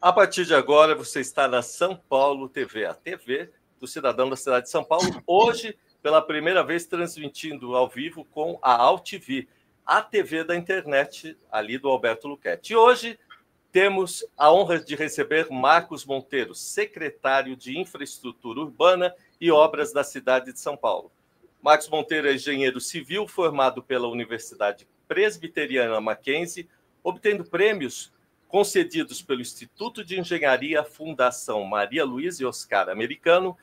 A partir de agora, você está na São Paulo TV, a TV do cidadão da cidade de São Paulo. Hoje, pela primeira vez, transmitindo ao vivo com a AltV, a TV da internet ali do Alberto Luchetti. E hoje temos a honra de receber Marcos Monteiro, secretário de Infraestrutura Urbana e Obras da cidade de São Paulo. Marcos Monteiro é engenheiro civil formado pela Universidade Presbiteriana Mackenzie, obtendo prêmios concedidos pelo Instituto de Engenharia Fundação Maria Luísa e Oscar Americano,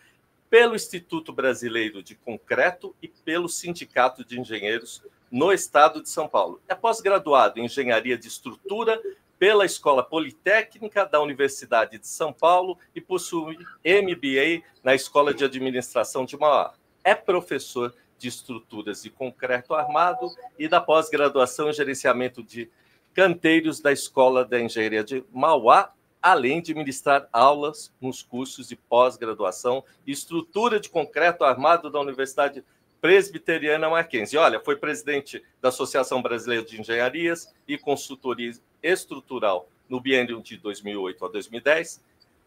pelo Instituto Brasileiro de Concreto e pelo Sindicato de Engenheiros no Estado de São Paulo. É pós-graduado em Engenharia de Estrutura pela Escola Politécnica da Universidade de São Paulo e possui MBA na Escola de Administração de Mauá. É professor de Estruturas de Concreto Armado e da pós-graduação em Gerenciamento de Canteiros da Escola da Engenharia de Mauá, além de ministrar aulas nos cursos de pós-graduação e Estrutura de Concreto Armado da Universidade Presbiteriana Mackenzie. Olha, foi presidente da Associação Brasileira de Engenharias e Consultoria Estrutural no biênio de 2008 a 2010,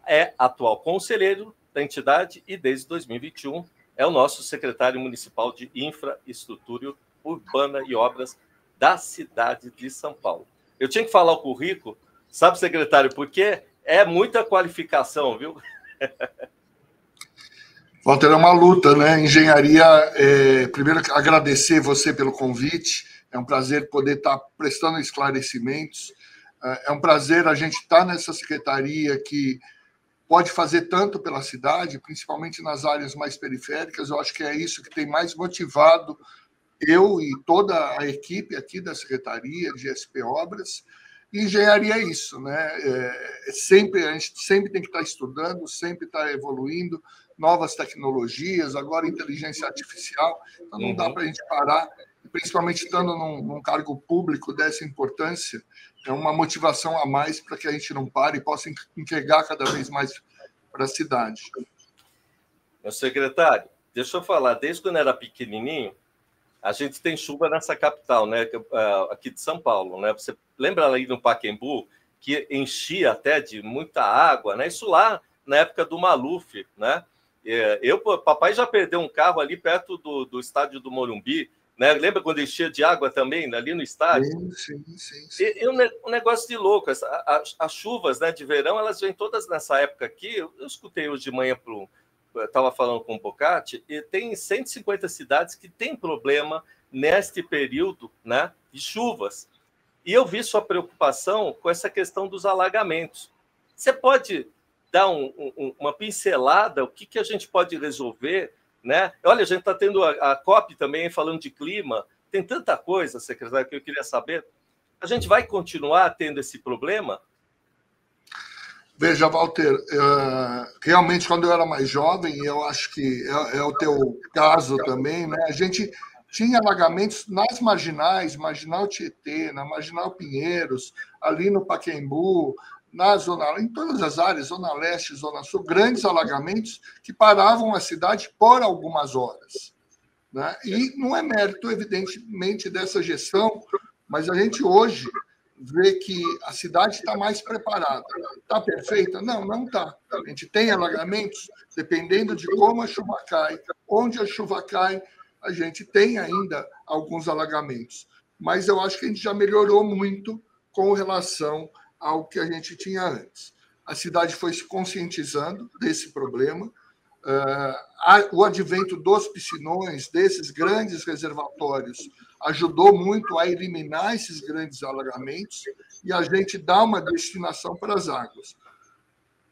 é atual conselheiro da entidade e desde 2021 é o nosso secretário municipal de Infraestrutura Urbana e Obras da cidade de São Paulo. Eu tinha que falar o currículo, sabe, secretário, porque é muita qualificação, viu? Walter, é uma luta, né? Engenharia, primeiro agradecer você pelo convite, é um prazer poder estar prestando esclarecimentos, é um prazer a gente estar nessa secretaria que pode fazer tanto pela cidade, principalmente nas áreas mais periféricas. Eu acho que é isso que tem mais motivado eu e toda a equipe aqui da Secretaria de SP Obras. E engenharia é isso, né? A gente sempre tem que estar estudando, sempre estar evoluindo, novas tecnologias, agora inteligência artificial, então não dá para a gente parar, principalmente estando num cargo público dessa importância, é uma motivação a mais para que a gente não pare e possa entregar cada vez mais para a cidade. Meu secretário, deixa eu falar, desde quando era pequenininho, a gente tem chuva nessa capital, né? Aqui de São Paulo, né? Você lembra ali no Pacaembu, que enchia até de muita água, né? Isso lá na época do Maluf, né? Papai já perdeu um carro ali perto do estádio do Morumbi, né? Lembra quando enchia de água também ali no estádio? Sim. E um negócio de louco, as chuvas, né, de verão, elas vêm todas nessa época aqui. Eu escutei hoje de manhã estava falando com o Bocatti, e tem 150 cidades que têm problema neste período, né, de chuvas. E eu vi sua preocupação com essa questão dos alagamentos. Você pode dar uma pincelada, o que a gente pode resolver, né? Olha, a gente está tendo a COP também falando de clima, tem tanta coisa, secretário, que eu queria saber. A gente vai continuar tendo esse problema? Veja, Walter, realmente, quando eu era mais jovem, eu acho que é o teu caso também, né? A gente tinha alagamentos nas marginais, Marginal Tietê, na Marginal Pinheiros, ali no Pacaembu, em todas as áreas, Zona Leste, Zona Sul, grandes alagamentos que paravam a cidade por algumas horas, né? E não é mérito, evidentemente, dessa gestão, mas a gente hoje vê que a cidade está mais preparada. Está perfeita? Não está. A gente tem alagamentos, dependendo de como a chuva cai, onde a chuva cai, a gente tem ainda alguns alagamentos. Mas eu acho que a gente já melhorou muito com relação ao que a gente tinha antes. A cidade foi se conscientizando desse problema. O advento dos piscinões, desses grandes reservatórios, ajudou muito a eliminar esses grandes alagamentos e a gente dá uma destinação para as águas.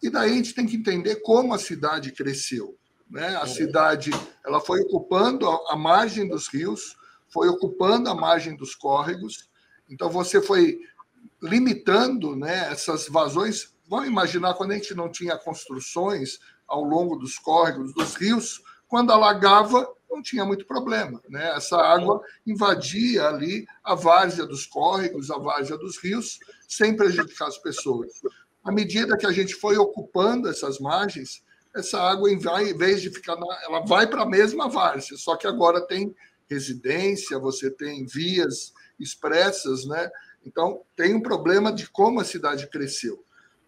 E daí a gente tem que entender como a cidade cresceu, né? A cidade ela foi ocupando a margem dos rios, foi ocupando a margem dos córregos, então você foi limitando, né, essas vazões. Vamos imaginar quando a gente não tinha construções ao longo dos córregos, dos rios, quando alagava, não tinha muito problema, né? Essa água invadia ali a várzea dos córregos, a várzea dos rios, sem prejudicar as pessoas. À medida que a gente foi ocupando essas margens, essa água, em vez de ficar ela vai para a mesma várzea, só que agora tem residência, você tem vias expressas, né? Então, tem um problema de como a cidade cresceu.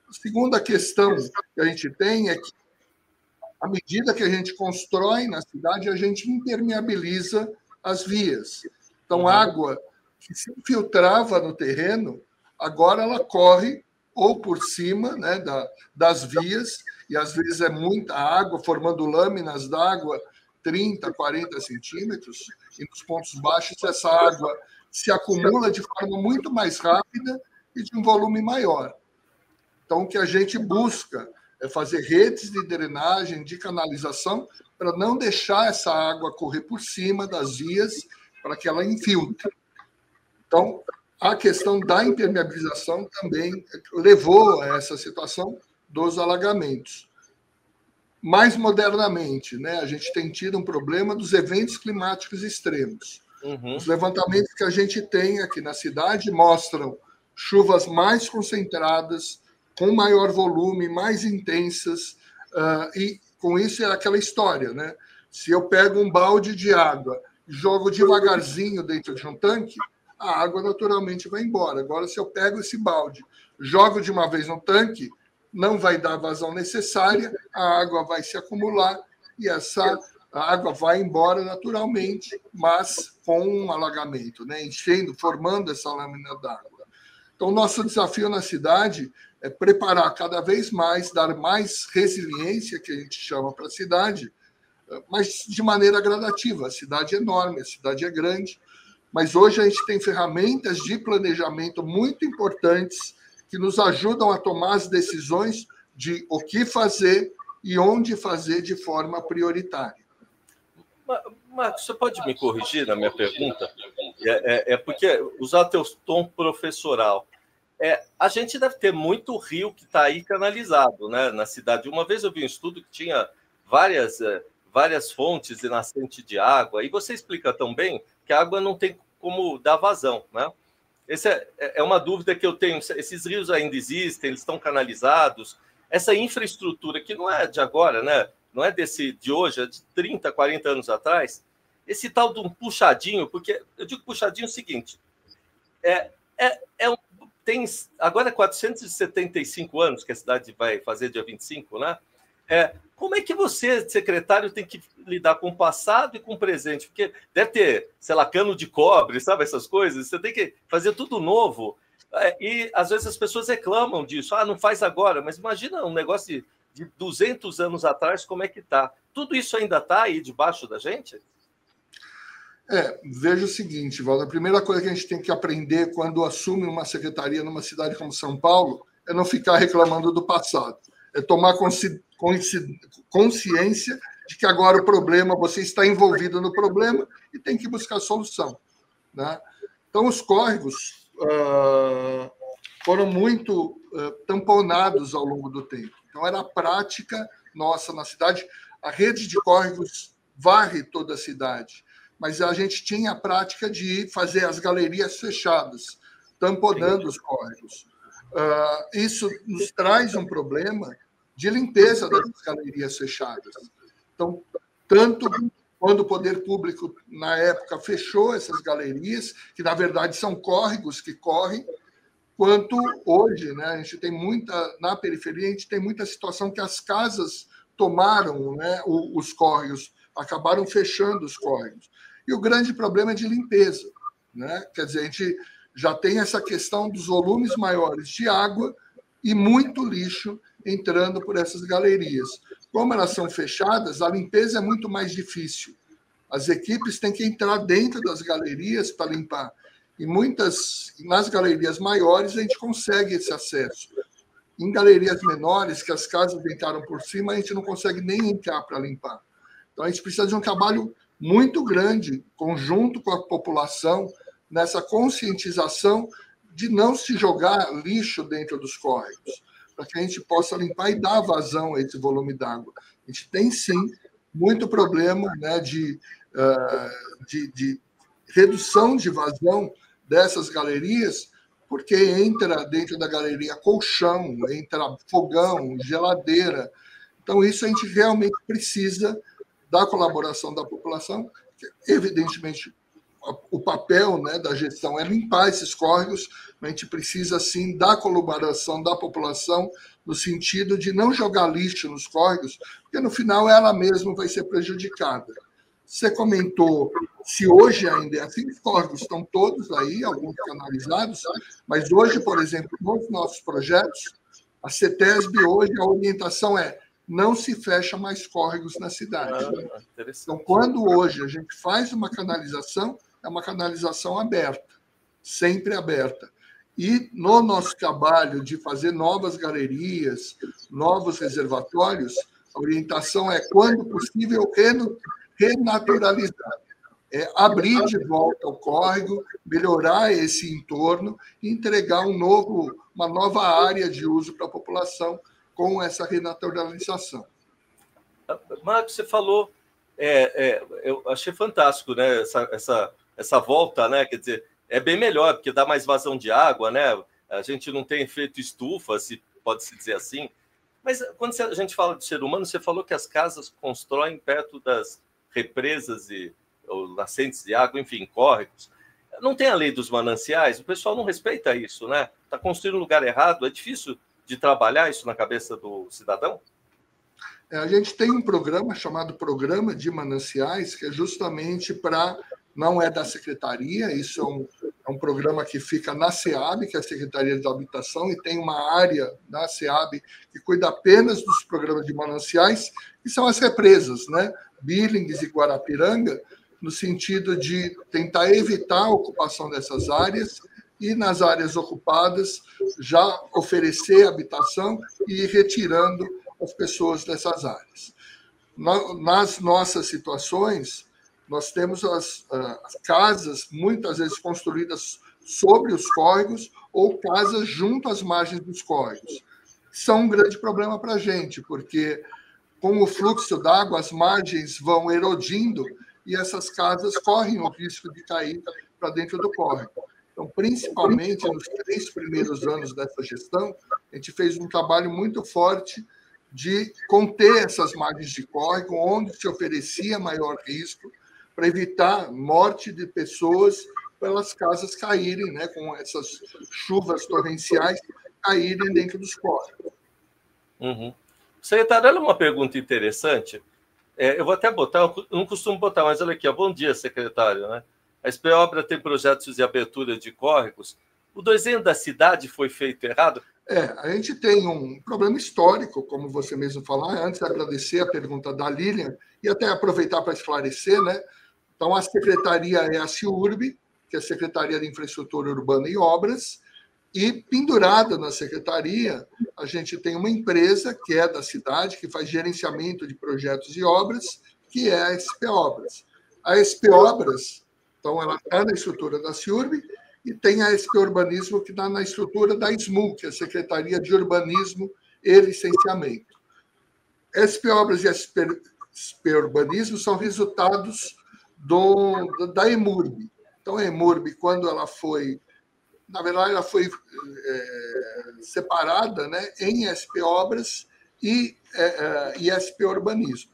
A segunda questão que a gente tem é que, à medida que a gente constrói na cidade, a gente impermeabiliza as vias. Então, água que se infiltrava no terreno, agora ela corre ou por cima, né, das vias, e às vezes é muita água, formando lâminas d'água 30, 40 centímetros, e nos pontos baixos essa água se acumula de forma muito mais rápida e de um volume maior. Então, o que a gente busca é fazer redes de drenagem, de canalização, para não deixar essa água correr por cima das vias, para que ela infiltre. Então, a questão da impermeabilização também levou a essa situação dos alagamentos. Mais modernamente, né, a gente tem tido um problema dos eventos climáticos extremos. Os levantamentos que a gente tem aqui na cidade mostram chuvas mais concentradas, com maior volume, mais intensas, e com isso é aquela história, né? Se eu pego um balde de água e jogo devagarzinho dentro de um tanque, a água naturalmente vai embora. Agora, se eu pego esse balde, jogo de uma vez no tanque, não vai dar a vazão necessária, a água vai se acumular e essa água vai embora naturalmente, mas com um alagamento, né? Enchendo, formando essa lâmina d'água. Então, nosso desafio na cidade é preparar cada vez mais, dar mais resiliência, que a gente chama para a cidade, mas de maneira gradativa. A cidade é enorme, a cidade é grande, mas hoje a gente tem ferramentas de planejamento muito importantes que nos ajudam a tomar as decisões de o que fazer e onde fazer de forma prioritária. Marcos, você pode me corrigir na minha pergunta? Porque usar teu tom professoral. A gente deve ter muito rio que está aí canalizado, né, na cidade. Uma vez eu vi um estudo que tinha várias fontes de nascente de água, e você explica tão bem que a água não tem como dar vazão, né? Essa é uma dúvida que eu tenho. Esses rios ainda existem, eles estão canalizados. Essa infraestrutura, que não é de agora, né? Não é de hoje, é de 30, 40 anos atrás. Esse tal de um puxadinho, porque eu digo puxadinho é o seguinte, agora é 475 anos que a cidade vai fazer dia 25, né? Como é que você, secretário, tem que lidar com o passado e com o presente? Porque deve ter, sei lá, cano de cobre, sabe, essas coisas? Você tem que fazer tudo novo. E, às vezes, as pessoas reclamam disso. Não faz agora. Mas imagina um negócio de 200 anos atrás, como é que está? Tudo isso ainda está aí debaixo da gente? Veja o seguinte, Valdo. A primeira coisa que a gente tem que aprender quando assume uma secretaria numa cidade como São Paulo é não ficar reclamando do passado. É tomar consciência de que agora o problema, você está envolvido no problema e tem que buscar solução, né? Então, os córregos foram muito tamponados ao longo do tempo. Então, era a prática nossa na cidade. A rede de córregos varre toda a cidade, mas a gente tinha a prática de fazer as galerias fechadas, tamponando os córregos. Isso nos traz um problema de limpeza das galerias fechadas. Então, tanto quando o poder público, na época, fechou essas galerias, que, na verdade, são córregos que correm, quanto hoje, né, a gente tem na periferia, a gente tem muita situação que as casas tomaram, né, os córregos, acabaram fechando os córregos. E o grande problema é de limpeza, né? Quer dizer, a gente já tem essa questão dos volumes maiores de água e muito lixo entrando por essas galerias. Como elas são fechadas, a limpeza é muito mais difícil. As equipes têm que entrar dentro das galerias para limpar. E nas galerias maiores, a gente consegue esse acesso. Em galerias menores, que as casas entraram por cima, a gente não consegue nem entrar para limpar. Então, a gente precisa de um trabalho muito grande, conjunto com a população, nessa conscientização de não se jogar lixo dentro dos córregos, para que a gente possa limpar e dar vazão a esse volume d'água. A gente tem, sim, muito problema, né, de redução de vazão dessas galerias, porque entra dentro da galeria colchão, entra fogão, geladeira. Então, isso a gente realmente precisa da colaboração da população, que, evidentemente, o papel, né, da gestão é limpar esses córregos. A gente precisa, sim, da colaboração da população, no sentido de não jogar lixo nos córregos, porque, no final, ela mesma vai ser prejudicada. Você comentou se hoje ainda é assim, os córregos estão todos aí, alguns canalizados, mas hoje, por exemplo, nos nossos projetos, a CETESB hoje, a orientação é não se fecha mais córregos na cidade. Então, quando hoje a gente faz uma canalização, é uma canalização aberta, sempre aberta. E no nosso trabalho de fazer novas galerias, novos reservatórios, a orientação é, quando possível, renaturalizar. É abrir de volta o córrego, melhorar esse entorno e entregar uma nova área de uso para a população com essa renaturalização. Marcos, você falou, eu achei fantástico, né? Essa volta, né? Quer dizer, é bem melhor, porque dá mais vazão de água, né? A gente não tem efeito estufa, se pode-se dizer assim. Mas quando a gente fala de ser humano, você falou que as casas constroem perto das represas ou nascentes de água, enfim, córregos. Não tem a lei dos mananciais, o pessoal não respeita isso, né? Está construindo no lugar errado, é difícil de trabalhar isso na cabeça do cidadão? A gente tem um programa chamado Programa de Mananciais, que é justamente para... Não é da Secretaria, isso é um programa que fica na SEAB, que é a Secretaria de Habitação, e tem uma área na SEAB que cuida apenas dos programas de mananciais, que são as represas, né? Billings e Guarapiranga, no sentido de tentar evitar a ocupação dessas áreas e, nas áreas ocupadas, já oferecer habitação e ir retirando as pessoas dessas áreas. Nas nossas situações, nós temos as casas, muitas vezes construídas sobre os córregos ou casas junto às margens dos córregos. São um grande problema para a gente, porque, com o fluxo d'água, as margens vão erodindo e essas casas correm o risco de cair para dentro do córrego. Então, principalmente nos 3 primeiros anos dessa gestão, a gente fez um trabalho muito forte de conter essas margens de córrego, onde se oferecia maior risco, para evitar morte de pessoas pelas casas caírem, né, com essas chuvas torrenciais, caírem dentro dos córregos. Uhum. Secretário, olha uma pergunta interessante. Eu vou até botar, eu não costumo botar, mas olha aqui, ó. Bom dia, secretário. Né? A SPObra tem projetos de abertura de córregos. O desenho da cidade foi feito errado? A gente tem um problema histórico, como você mesmo falou. Antes, agradecer a pergunta da Lilian e até aproveitar para esclarecer, né? Então, a secretaria é a CIURB, que é a Secretaria de Infraestrutura Urbana e Obras, e pendurada na secretaria, a gente tem uma empresa que é da cidade, que faz gerenciamento de projetos e obras, que é a SPObras. A SPObras, então, ela está na estrutura da CIURB, e tem a SP Urbanismo, que está na estrutura da SMU, que é a Secretaria de Urbanismo e Licenciamento. SPObras e SP Urbanismo são resultados da EMURB. Então, a EMURB, quando ela foi... Na verdade, ela foi separada, né, em SPObras e SP Urbanismo.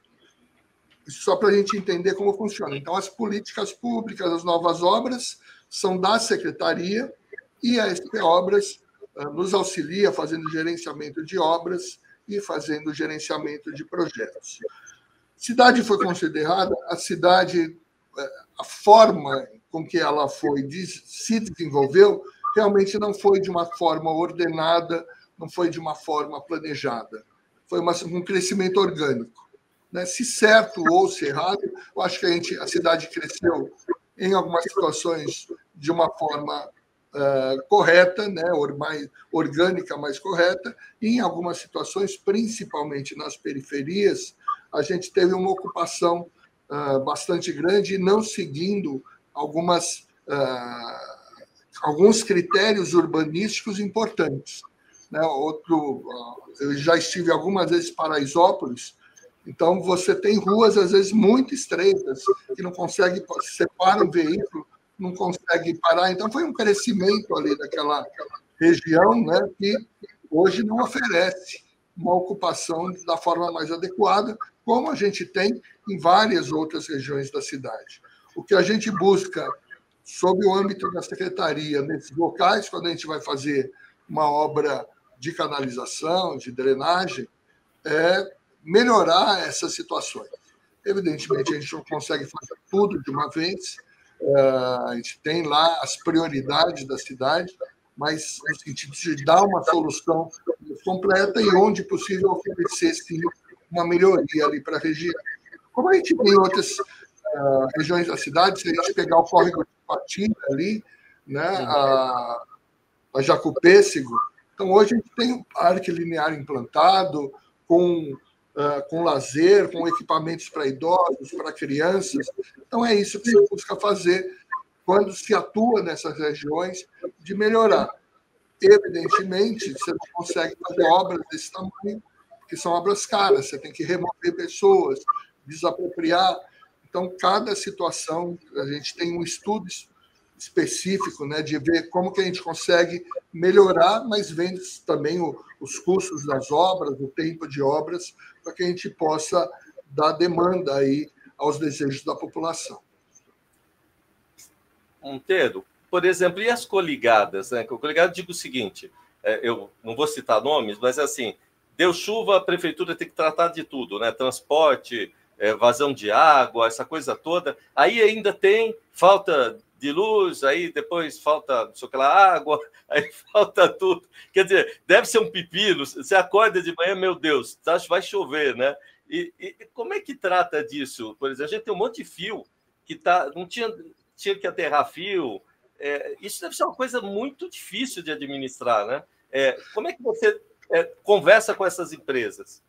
Isso só para a gente entender como funciona. Então, as políticas públicas, as novas obras, são da secretaria e a SPObras nos auxilia fazendo gerenciamento de obras e fazendo gerenciamento de projetos. Cidade foi considerada, a cidade, a forma com que ela se desenvolveu, realmente não foi de uma forma ordenada, não foi de uma forma planejada. Foi um crescimento orgânico. Né? Se certo ou se errado, eu acho que a cidade cresceu em algumas situações de uma forma correta, né? Mais orgânica, mais correta, e em algumas situações, principalmente nas periferias, a gente teve uma ocupação bastante grande, não seguindo alguns critérios urbanísticos importantes. Né? Eu já estive algumas vezes em Paraisópolis, então você tem ruas, às vezes, muito estreitas, que não consegue, separa um veículo, não consegue parar. Então, foi um crescimento ali daquela região, né, que hoje não oferece uma ocupação da forma mais adequada, como a gente tem em várias outras regiões da cidade. O que a gente busca sob o âmbito da secretaria, nesses locais, quando a gente vai fazer uma obra de canalização, de drenagem, melhorar essas situações. Evidentemente, a gente não consegue fazer tudo de uma vez, a gente tem lá as prioridades da cidade, mas no sentido de dar uma solução completa e, onde possível, oferecer, sim, uma melhoria ali para a região. Como a gente tem outras regiões da cidade, se a gente pegar o córrego de Patina ali, né, a Jacupêssego, então hoje a gente tem um parque linear implantado, com lazer, com equipamentos para idosos, para crianças. Então é isso que se busca fazer quando se atua nessas regiões, de melhorar. Evidentemente, você não consegue fazer obras desse tamanho, porque são obras caras, você tem que remover pessoas, desapropriar. Então, cada situação, a gente tem um estudo específico, né, de ver como que a gente consegue melhorar, mas vendo também os custos das obras, o tempo de obras, para que a gente possa dar demanda aí aos desejos da população. Monteiro, por exemplo, e as coligadas? Né? O coligado digo o seguinte, eu não vou citar nomes, mas assim, deu chuva, a prefeitura tem que tratar de tudo, né? Transporte, vazão de água, essa coisa toda. Aí ainda tem falta de luz, aí depois falta, não sei o que lá, água, aí falta tudo. Quer dizer, deve ser um pepino. Você acorda de manhã, meu Deus, acho que vai chover, né? E como é que trata disso? Por exemplo, a gente tem um monte de fio que não tinha que aterrar fio. Isso deve ser uma coisa muito difícil de administrar, né? Como é que você conversa com essas empresas?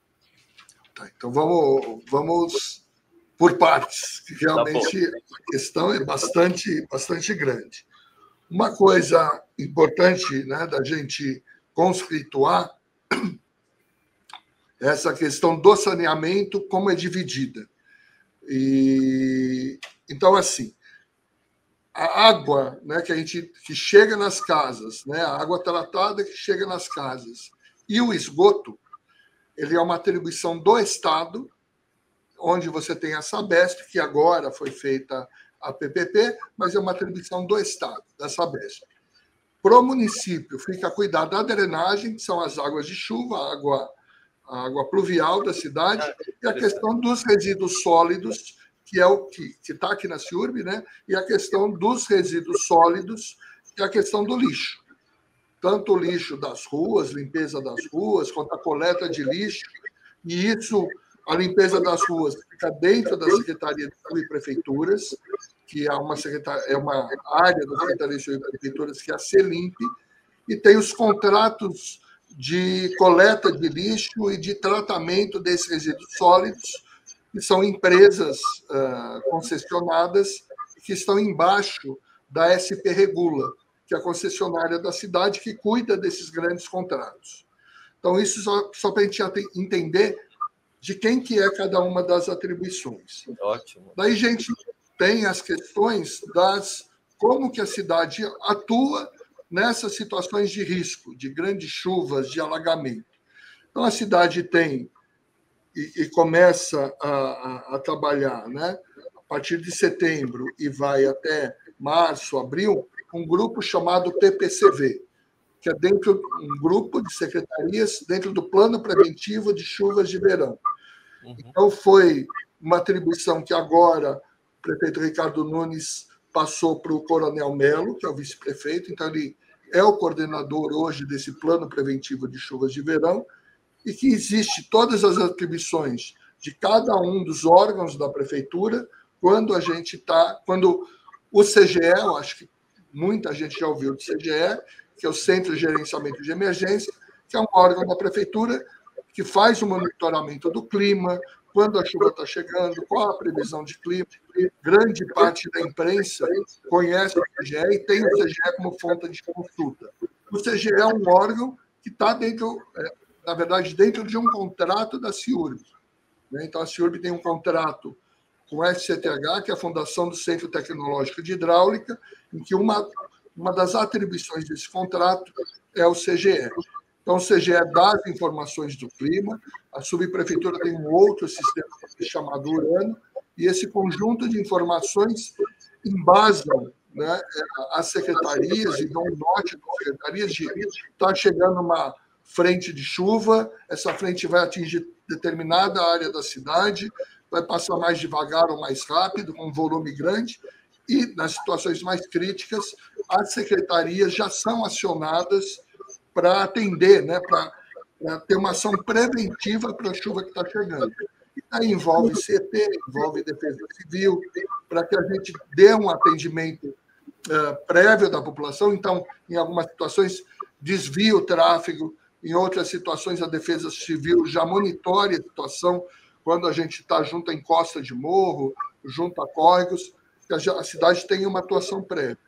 Tá, então vamos por partes, que realmente a questão é bastante grande. Uma coisa importante, né, da gente conscrituar é essa questão do saneamento, como é dividida. Então, assim, a água, né, que chega nas casas, né, a água tratada que chega nas casas, e o esgoto, ele é uma atribuição do Estado, onde você tem a Sabesp, que agora foi feita a PPP, mas é uma atribuição do Estado, da Sabesp. Para o município, fica a cuidar da drenagem, que são as águas de chuva, a água pluvial da cidade, e a questão dos resíduos sólidos, que é o que está aqui na CIURB, né? E a questão dos resíduos sólidos, que é a questão do lixo. Tanto o lixo das ruas, limpeza das ruas, quanto a coleta de lixo, e isso, a limpeza das ruas, fica dentro da Secretaria de Subprefeituras, que é uma área da Secretaria de Subprefeituras, que é a CELIMP, e tem os contratos de coleta de lixo e de tratamento desses resíduos sólidos, que são empresas concessionadas que estão embaixo da SP Regula, que é a concessionária da cidade que cuida desses grandes contratos. Então, isso só para a gente entender de quem que é cada uma das atribuições. Ótimo. Daí a gente tem as questões como que a cidade atua nessas situações de risco, de grandes chuvas, de alagamento. Então, a cidade tem e começa a trabalhar, né, a partir de setembro e vai até março, abril, um grupo chamado TPCV, que é um grupo de secretarias dentro do Plano Preventivo de Chuvas de Verão. Então, foi uma atribuição que agora o prefeito Ricardo Nunes passou para o Coronel Melo, que é o vice-prefeito, então ele é o coordenador hoje desse Plano Preventivo de Chuvas de Verão, e que existe todas as atribuições de cada um dos órgãos da prefeitura quando o CGE, eu acho que muita gente já ouviu do CGE, que é o Centro de Gerenciamento de Emergência, que é um órgão da prefeitura que faz o monitoramento do clima, quando a chuva está chegando, qual a previsão de clima. Grande parte da imprensa conhece o CGE e tem o CGE como fonte de consulta. O CGE é um órgão que está dentro de um contrato da CIURB. Então, a CIURB tem um contrato com a FCTH, que é a Fundação do Centro Tecnológico de Hidráulica, em que uma das atribuições desse contrato é o CGE. Então, o CGE dá as informações do clima, a subprefeitura tem um outro sistema chamado Urano, e esse conjunto de informações embasam né, as secretarias e dão um norte das secretarias de está chegando uma frente de chuva, essa frente vai atingir determinada área da cidade, vai passar mais devagar ou mais rápido, com um volume grande, e nas situações mais críticas, as secretarias já são acionadas para atender, né, para ter uma ação preventiva para a chuva que está chegando. E aí envolve CT, envolve Defesa Civil, para que a gente dê um atendimento prévio da população. Então, em algumas situações, desvia o tráfego, em outras situações, a Defesa Civil já monitore a situação quando a gente está junto à encosta de morro, junto a córregos, que a cidade tem uma atuação prévia.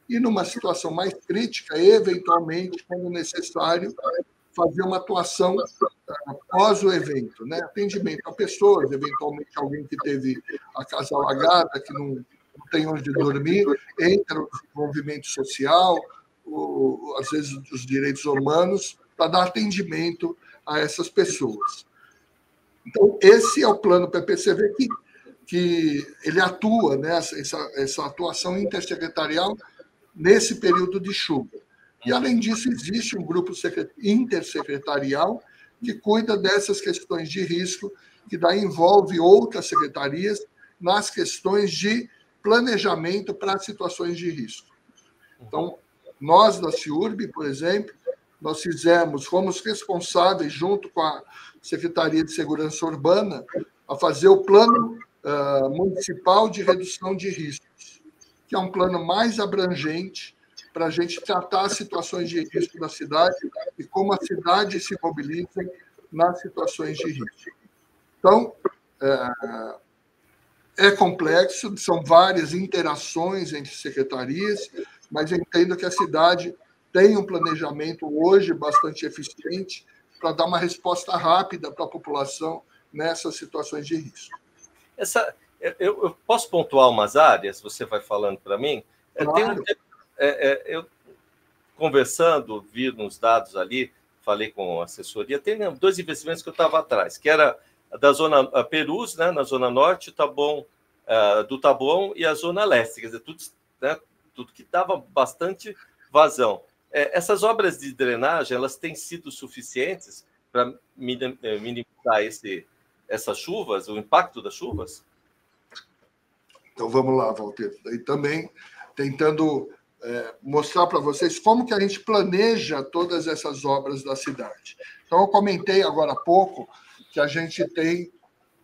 E numa situação mais crítica, eventualmente, quando necessário, fazer uma atuação após o evento, né? Atendimento a pessoas, eventualmente alguém que teve a casa alagada, que não tem onde dormir, entra o desenvolvimento social, às vezes os direitos humanos, para dar atendimento a essas pessoas. Então, esse é o plano PPCV que ele atua, né? Essa atuação intersecretarial nesse período de chuva. E, além disso, existe um grupo intersecretarial que cuida dessas questões de risco, que daí envolve outras secretarias nas questões de planejamento para situações de risco. Então, nós da CIURB, por exemplo, nós fomos responsáveis, junto com a Secretaria de Segurança Urbana, a fazer o Plano Municipal de Redução de Riscos, que é um plano mais abrangente para a gente tratar as situações de risco da cidade e como a cidade se mobiliza nas situações de risco. Então, é complexo, são várias interações entre secretarias, mas eu entendo que a cidade tem um planejamento hoje bastante eficiente para dar uma resposta rápida para a população nessas situações de risco. Eu posso pontuar umas áreas, você vai falando para mim? Claro. Eu, conversando, vi nos dados ali, falei com a assessoria, tem 2 investimentos que eu estava atrás, que era da zona Perus, né, na zona norte, do Taboão e a zona leste, quer dizer, tudo que dava bastante vazão. Essas obras de drenagem, elas têm sido suficientes para minimizar essas chuvas, o impacto das chuvas? Então, vamos lá, Walter. E também tentando mostrar para vocês como que a gente planeja todas essas obras da cidade. Então, eu comentei agora há pouco que a gente tem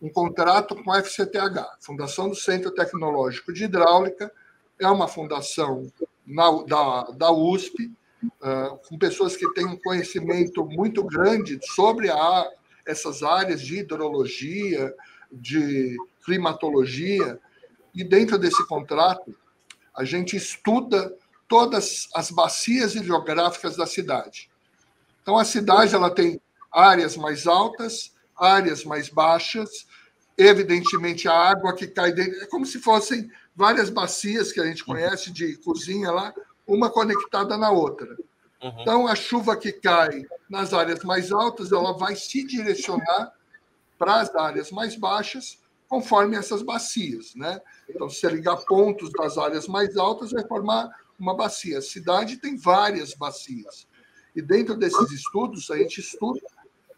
um contrato com a FCTH, Fundação do Centro Tecnológico de Hidráulica, é uma fundação da USP, com pessoas que têm um conhecimento muito grande sobre essas áreas de hidrologia, de climatologia, e dentro desse contrato a gente estuda todas as bacias hidrográficas da cidade. Então, a cidade ela tem áreas mais altas, áreas mais baixas, evidentemente a água que cai dentro, é como se fossem várias bacias que a gente conhece de cozinha lá, uma conectada na outra. Então, a chuva que cai nas áreas mais altas, ela vai se direcionar para as áreas mais baixas, conforme essas bacias, né? Então, se você ligar pontos das áreas mais altas, vai formar uma bacia. A cidade tem várias bacias. E dentro desses estudos, a gente estuda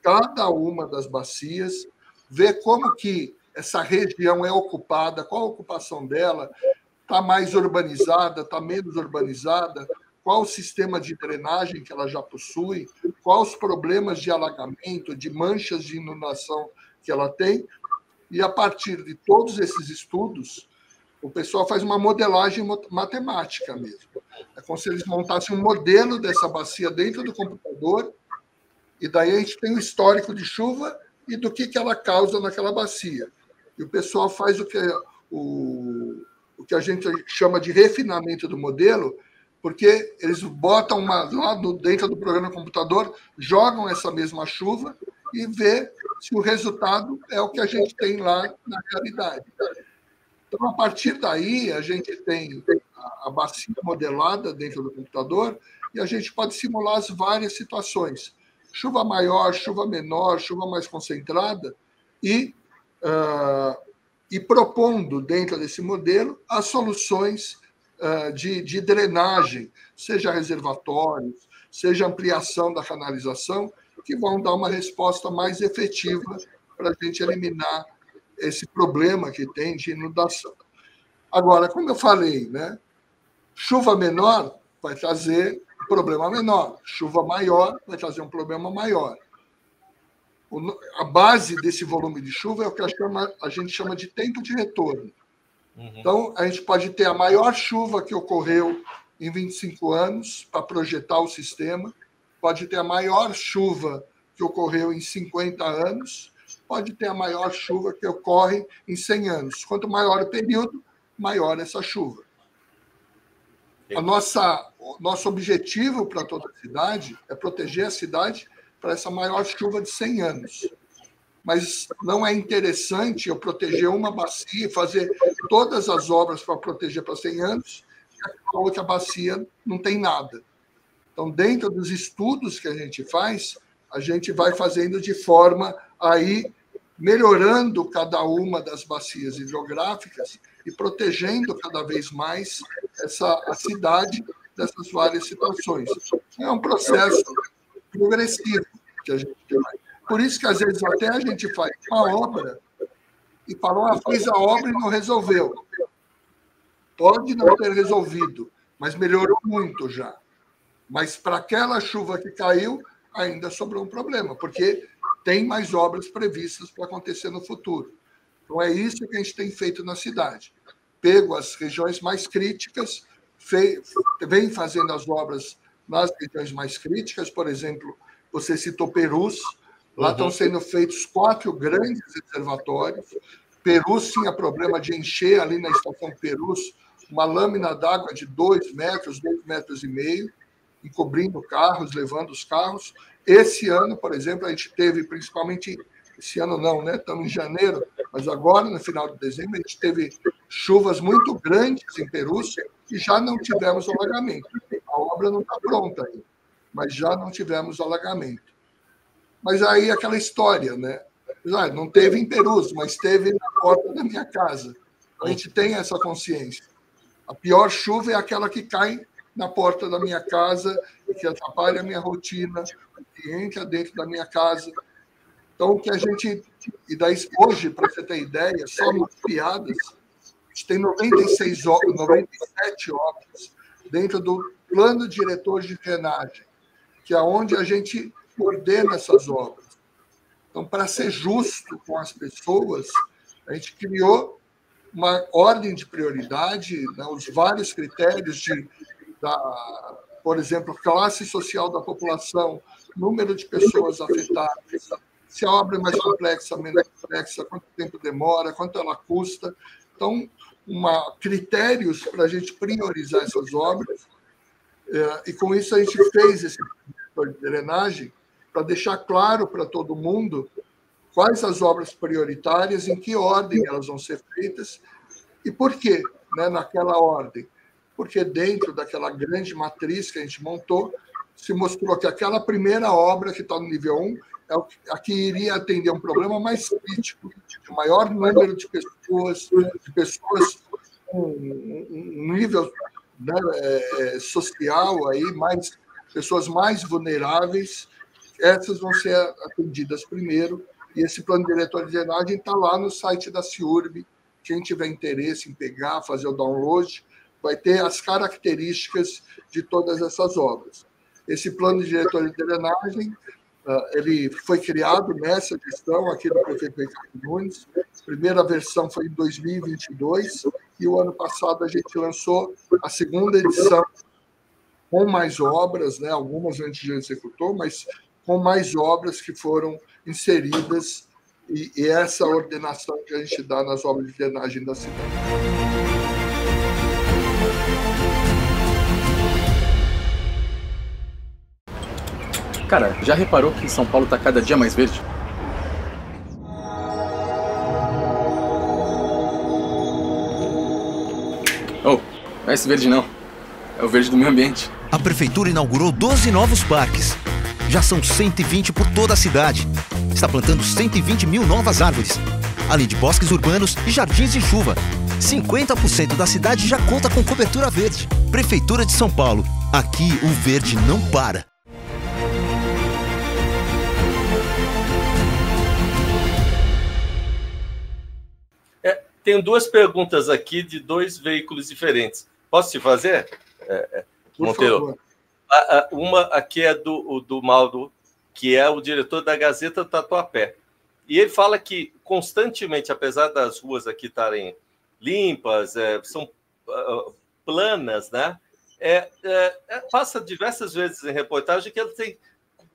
cada uma das bacias, vê como que essa região é ocupada, qual a ocupação dela, está mais urbanizada, está menos urbanizada, qual o sistema de drenagem que ela já possui, quais os problemas de alagamento, de manchas de inundação que ela tem. E, a partir de todos esses estudos, o pessoal faz uma modelagem matemática mesmo. É como se eles montassem um modelo dessa bacia dentro do computador, e daí a gente tem o histórico de chuva e do que ela causa naquela bacia. E o pessoal faz o que a gente chama de refinamento do modelo, porque eles botam lá dentro do programa do computador, jogam essa mesma chuva e vê se o resultado é o que a gente tem lá na realidade. Então, a partir daí, a gente tem a bacia modelada dentro do computador e a gente pode simular as várias situações. Chuva maior, chuva menor, chuva mais concentrada, e propondo, dentro desse modelo, as soluções de drenagem, seja reservatórios, seja ampliação da canalização, que vão dar uma resposta mais efetiva para a gente eliminar esse problema que tem de inundação. Agora, como eu falei, né, chuva menor vai trazer um problema menor, chuva maior vai trazer um problema maior. A base desse volume de chuva é o que a gente chama de tempo de retorno. Então, a gente pode ter a maior chuva que ocorreu em 25 anos para projetar o sistema, pode ter a maior chuva que ocorreu em 50 anos, pode ter a maior chuva que ocorre em 100 anos. Quanto maior o período, maior essa chuva. O nosso objetivo para toda a cidade é proteger a cidade para essa maior chuva de 100 anos. Mas não é interessante eu proteger uma bacia e fazer todas as obras para proteger para 100 anos, e a outra bacia não tem nada. Então, dentro dos estudos que a gente faz, a gente vai fazendo de forma a ir melhorando cada uma das bacias hidrográficas e protegendo cada vez mais a cidade dessas várias situações. É um processo progressivo que a gente vai. Por isso que, às vezes, até a gente faz uma obra e fala, fez a obra e não resolveu. Pode não ter resolvido, mas melhorou muito já. Mas para aquela chuva que caiu, ainda sobrou um problema, porque tem mais obras previstas para acontecer no futuro. Então, é isso que a gente tem feito na cidade. Pego as regiões mais críticas, vem fazendo as obras nas regiões mais críticas, por exemplo, você citou Perus, lá estão sendo feitos 4 grandes reservatórios. Perus tinha problema de encher ali na estação Perus uma lâmina d'água de 2 metros, 2,5 metros, encobrindo carros, levando os carros. Esse ano, por exemplo, a gente teve, principalmente, esse ano não, né? Estamos em janeiro, mas agora, no final de dezembro, a gente teve chuvas muito grandes em Perus e já não tivemos alagamento. A obra não está pronta ainda, mas já não tivemos alagamento. Mas aí aquela história, né? Não teve em Perus, mas teve na porta da minha casa. A gente tem essa consciência. A pior chuva é aquela que cai na porta da minha casa e que atrapalha a minha rotina, que entra dentro da minha casa. Então, o que a gente... E daí, hoje, para você ter ideia, só nas piadas, a gente tem 97 obras dentro do plano diretor de drenagem, que é onde a gente ordena essas obras. Então, para ser justo com as pessoas, a gente criou uma ordem de prioridade, né, os vários critérios por exemplo, classe social da população, número de pessoas afetadas, se a obra é mais complexa, menos complexa, quanto tempo demora, quanto ela custa. Então, critérios para a gente priorizar essas obras, e com isso a gente fez esse de drenagem para deixar claro para todo mundo quais as obras prioritárias, em que ordem elas vão ser feitas e por quê, né, naquela ordem. Porque dentro daquela grande matriz que a gente montou, se mostrou que aquela primeira obra que está no nível 1 é a que iria atender um problema mais crítico, de maior número de pessoas com um nível, né, social, aí, pessoas mais vulneráveis. Essas vão ser atendidas primeiro, e esse plano diretor de drenagem está lá no site da CIURB. Quem tiver interesse em pegar, fazer o download, vai ter as características de todas essas obras. Esse plano diretor de drenagem, ele foi criado nessa gestão aqui do prefeito Ricardo Nunes. A primeira versão foi em 2022, e o ano passado a gente lançou a segunda edição com mais obras, né? Algumas a gente já executou, mas com mais obras que foram inseridas, e essa ordenação que a gente dá nas obras de drenagem da cidade. Cara, já reparou que São Paulo tá cada dia mais verde? Oh, não é esse verde não. É o verde do meio ambiente. A prefeitura inaugurou 12 novos parques. Já são 120 por toda a cidade. Está plantando 120 mil novas árvores, além de bosques urbanos e jardins de chuva. 50% da cidade já conta com cobertura verde. Prefeitura de São Paulo. Aqui o verde não para. Tenho duas perguntas aqui de dois veículos diferentes. Posso te fazer, Monteiro? Uma aqui é do Mauro, que é o diretor da Gazeta do Tatuapé. E ele fala que constantemente, apesar das ruas aqui estarem limpas, são planas, né? Passa diversas vezes em reportagem que elas têm,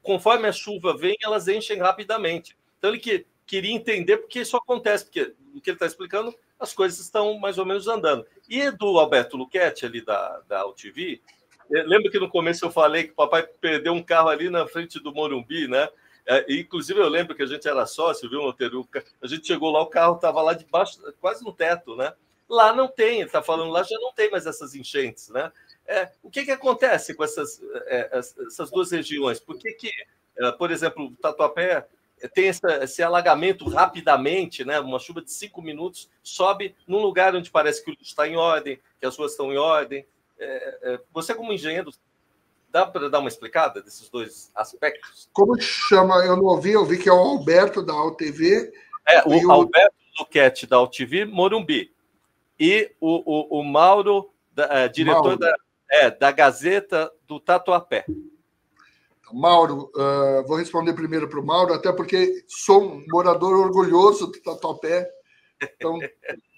conforme a chuva vem, elas enchem rapidamente. Então ele queria entender porque isso acontece, porque o que ele está explicando, as coisas estão mais ou menos andando. E do Alberto Luchetti, ali da AltV, lembra que no começo eu falei que o papai perdeu um carro ali na frente do Morumbi, né? Inclusive eu lembro que a gente era sócio, viu, Monteiro? A gente chegou lá, o carro estava lá debaixo, quase no teto, né? Lá não tem, ele está falando, lá já não tem mais essas enchentes, né? O que acontece com essas duas regiões? Por que, por exemplo, o Tatuapé tem esse alagamento rapidamente, né? Uma chuva de 5 minutos sobe num lugar onde parece que o lixo está em ordem, que as ruas estão em ordem. Você, como engenheiro, dá para dar uma explicada desses dois aspectos? Como chama? Eu não ouvi, eu vi que é o Alberto da AltV. O Alberto Luchetti da AltV Morumbi. E o Mauro, diretor Mauro. Da Gazeta do Tatuapé. Mauro, vou responder primeiro para o Mauro, até porque sou um morador orgulhoso do Tatuapé, então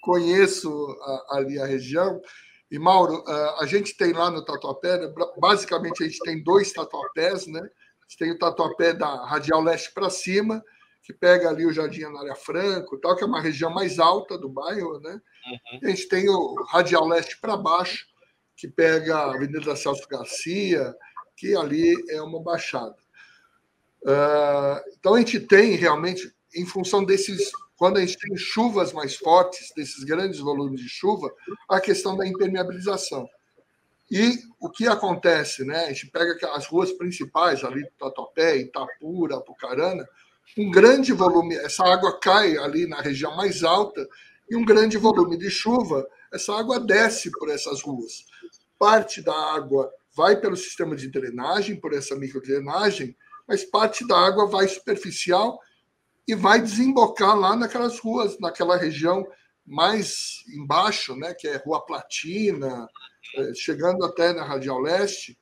conheço ali a região. E, Mauro, a gente tem lá no Tatuapé, né, basicamente a gente tem 2 Tatuapés, né? A gente tem o Tatuapé da Radial Leste para cima, que pega ali o Jardim Anália Franco, tal, que é uma região mais alta do bairro, né? Uhum. A gente tem o Radial Leste para baixo, que pega a Avenida Celso Garcia, que ali é uma baixada. Então, a gente tem realmente, em função desses, quando a gente tem chuvas mais fortes, desses grandes volumes de chuva, a questão da impermeabilização. E o que acontece, né? A gente pega as ruas principais, ali do Tatuapé, Itapura, Apucarana, um grande volume, essa água cai ali na região mais alta, e um grande volume de chuva, essa água desce por essas ruas. Parte da água vai pelo sistema de drenagem, por essa microdrenagem, mas parte da água vai superficial e vai desembocar lá naquelas ruas, naquela região mais embaixo, né, que é Rua Platina, chegando até na Radial Leste.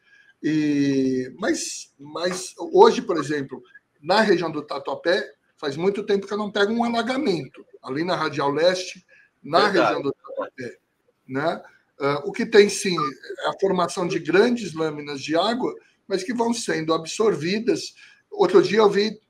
Mas hoje, por exemplo, na região do Tatuapé, faz muito tempo que eu não pego um alagamento, ali na Radial Leste, na região do Tatuapé, né? O que tem, sim, é a formação de grandes lâminas de água, mas que vão sendo absorvidas. Outro dia eu vi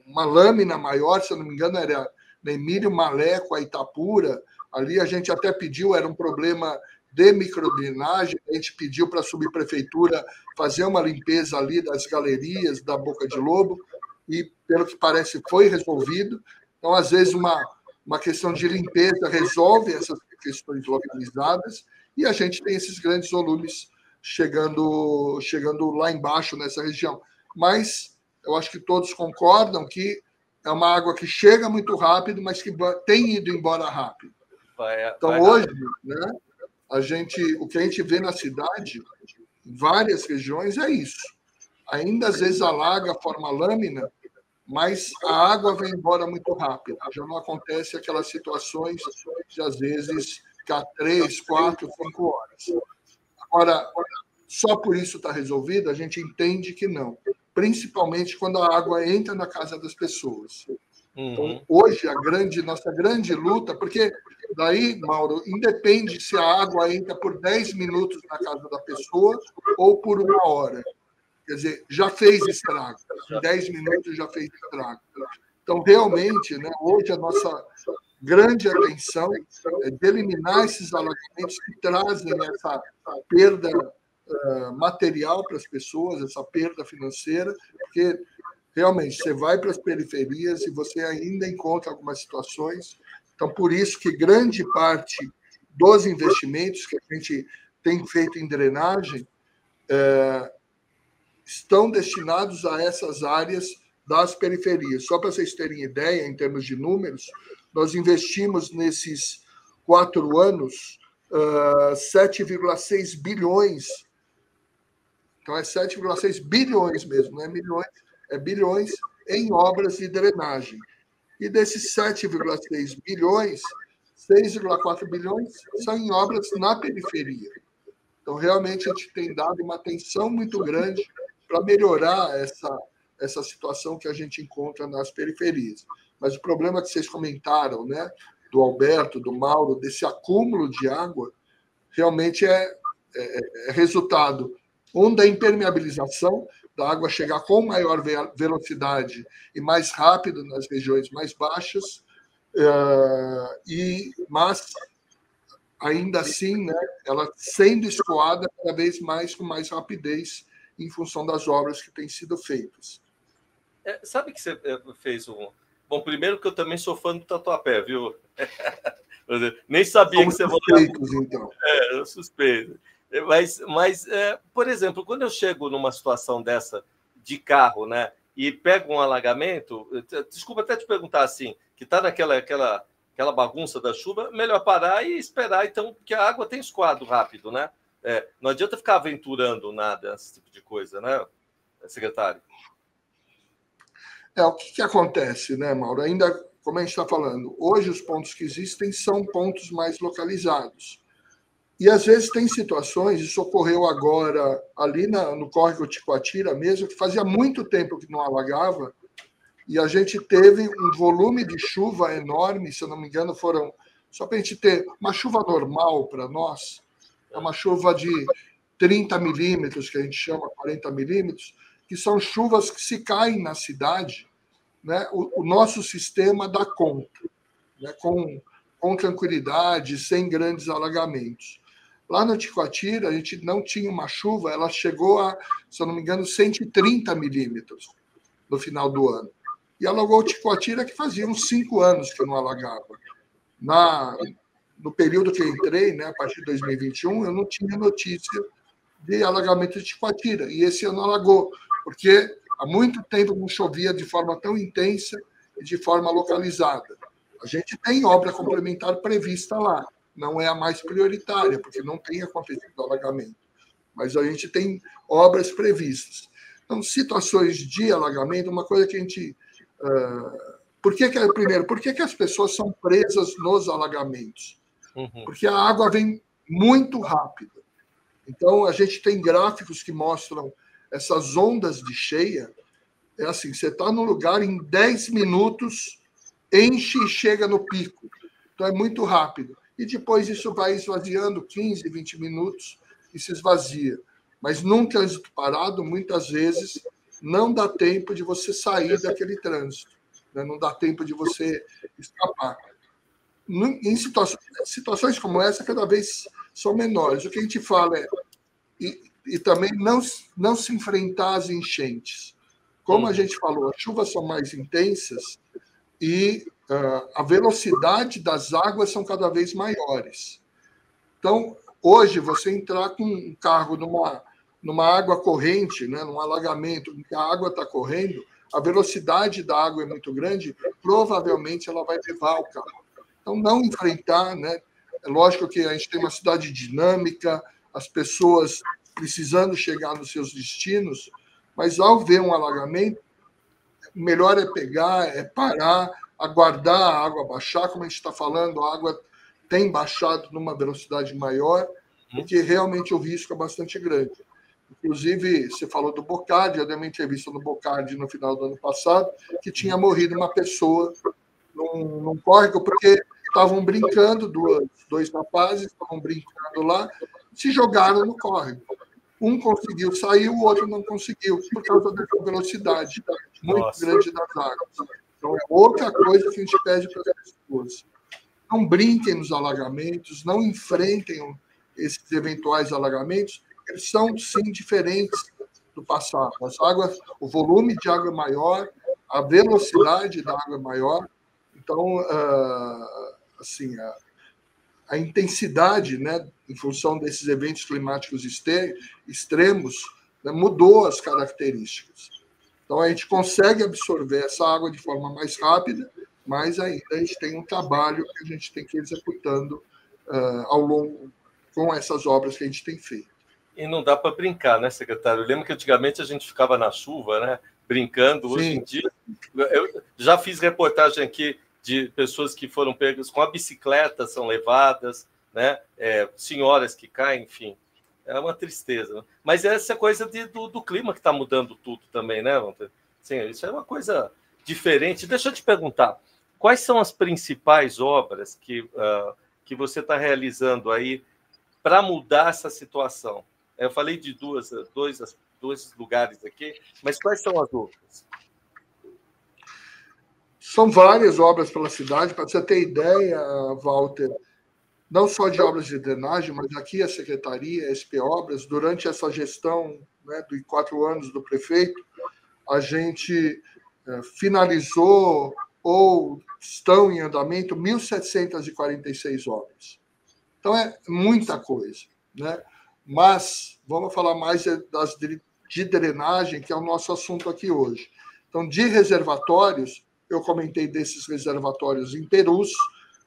uma lâmina maior, se eu não me engano, era na Emílio Maleco, a Itapura. Ali a gente até pediu, era um problema de microdrenagem, a gente pediu para a subprefeitura fazer uma limpeza ali das galerias da Boca de Lobo, e, pelo que parece, foi resolvido. Então, às vezes, uma questão de limpeza resolve essas questões localizadas, e a gente tem esses grandes volumes chegando lá embaixo nessa região. Mas eu acho que todos concordam que é uma água que chega muito rápido, mas que tem ido embora rápido. Então, hoje, né, o que a gente vê na cidade, em várias regiões, é isso. Ainda às vezes alaga, forma lâmina, mas a água vem embora muito rápido. Já não acontece aquelas situações de, às vezes, ficar 3, 4, 5 horas. Agora, só por isso está resolvido? A gente entende que não. Principalmente quando a água entra na casa das pessoas. Então, hoje, nossa grande luta, porque daí, Mauro, independe se a água entra por 10 minutos na casa da pessoa ou por 1 hora. Quer dizer, já fez estrago. Em 10 minutos já fez estrago. Então, realmente, né, hoje a nossa grande atenção é de eliminar esses alagamentos que trazem essa perda material para as pessoas, essa perda financeira, porque realmente você vai para as periferias e você ainda encontra algumas situações. Então, por isso que grande parte dos investimentos que a gente tem feito em drenagem estão destinados a essas áreas das periferias. Só para vocês terem ideia, em termos de números, nós investimos nesses 4 anos, 7,6 bilhões. Então, é 7,6 bilhões mesmo, não é milhões, é bilhões em obras de drenagem. E desses 7,6 bilhões, 6,4 bilhões são em obras na periferia. Então, realmente, a gente tem dado uma atenção muito grande para melhorar essa situação que a gente encontra nas periferias. Mas o problema que vocês comentaram, né, do Alberto, do Mauro, desse acúmulo de água, realmente é resultado, da impermeabilização, da água chegar com maior velocidade e mais rápido nas regiões mais baixas, mas, ainda assim, né, ela sendo escoada cada vez mais com mais rapidez em função das obras que têm sido feitas. Sabe que você fez um... Bom, primeiro que eu também sou fã do Tatuapé, viu? Nem sabia que você suspeitos, então. Eu suspeito. Mas por exemplo, quando eu chego numa situação dessa de carro, né, e pego um alagamento, desculpa até te perguntar assim, que está naquela bagunça da chuva, melhor parar e esperar, então, porque a água tem escoado rápido, né? Não adianta ficar aventurando nada, esse tipo de coisa, né, secretário? O que acontece, né, Mauro? Ainda, como a gente está falando, hoje os pontos que existem são pontos mais localizados. E, às vezes, tem situações, isso ocorreu agora ali no córrego Ticoatira mesmo, que fazia muito tempo que não alagava, e a gente teve um volume de chuva enorme, se eu não me engano, foram... Só para a gente ter uma chuva normal para nós, é uma chuva de 30 milímetros, que a gente chama 40 milímetros, que são chuvas que, se caem na cidade, né, o nosso sistema dá conta, né, com tranquilidade, sem grandes alagamentos. Lá no Ticoatira, a gente não tinha uma chuva, ela chegou a, se eu não me engano, 130 milímetros no final do ano. E alagou o Ticoatira, que fazia uns 5 anos que não alagava. No período que eu entrei, né, a partir de 2021, eu não tinha notícia de alagamento de Ticoatira. E esse ano alagou, porque há muito tempo não chovia de forma tão intensa e de forma localizada. A gente tem obra complementar prevista lá. Não é a mais prioritária, porque não tem acontecido alagamento. Mas a gente tem obras previstas. Então, situações de alagamento, uma coisa que a gente... Primeiro, por que as pessoas são presas nos alagamentos? Porque a água vem muito rápida. Então, a gente tem gráficos que mostram essas ondas de cheia. É assim, você está num lugar, em 10 minutos, enche e chega no pico. Então, é muito rápido. E depois isso vai esvaziando, 15, 20 minutos, e se esvazia. Mas num trânsito parado, muitas vezes, não dá tempo de você sair daquele trânsito, né? Não dá tempo de você escapar. Em situações como essa, cada vez são menores. O que a gente fala é... E também não se enfrentar às enchentes. Como a gente falou, as chuvas são mais intensas e a velocidade das águas são cada vez maiores. Então, hoje, você entrar com um carro numa água corrente, né, num alagamento em que a água está correndo, a velocidade da água é muito grande, provavelmente ela vai levar o carro. Então, não enfrentar, né? É lógico que a gente tem uma cidade dinâmica, as pessoas precisando chegar nos seus destinos, mas ao ver um alagamento, o melhor é pegar, é parar, aguardar a água baixar, como a gente está falando, a água tem baixado numa velocidade maior, porque realmente o risco é bastante grande. Inclusive, você falou do Bocardi, eu dei uma entrevista no Bocardi no final do ano passado, que tinha morrido uma pessoa num córrego, porque estavam brincando, dois rapazes estavam brincando lá, se jogaram no córrego. Um conseguiu sair, o outro não conseguiu, por causa dessa velocidade muito grande das águas. Então, é outra coisa que a gente pede para as pessoas. Não brinquem nos alagamentos, não enfrentem esses eventuais alagamentos, eles são, sim, diferentes do passado. As águas, o volume de água é maior, a velocidade da água é maior. Então, assim, a intensidade, né, em função desses eventos climáticos extremos, né, mudou as características. Então, a gente consegue absorver essa água de forma mais rápida, mas ainda a gente tem um trabalho que a gente tem que ir executando ao longo com essas obras que a gente tem feito. E não dá para brincar, né, secretário? Eu lembro que antigamente a gente ficava na chuva, né, brincando. Sim. Hoje em dia, eu já fiz reportagem aqui de pessoas que foram pegas com a bicicleta, são levadas, né, senhoras que caem, enfim. É uma tristeza. Né? Mas essa coisa do clima que está mudando tudo também, né, Walter? Sim, isso é uma coisa diferente. Deixa eu te perguntar, quais são as principais obras que você está realizando aí para mudar essa situação? Eu falei de dois lugares aqui, mas quais são as outras? São várias obras pela cidade. Para você ter ideia, Walter, não só de obras de drenagem, mas aqui a Secretaria, a SP Obras, durante essa gestão, né, de 4 anos do prefeito, a gente finalizou ou estão em andamento 1.746 obras. Então, é muita coisa, né? Mas vamos falar mais das de drenagem, que é o nosso assunto aqui hoje. Então, de reservatórios, eu comentei desses reservatórios em Perus.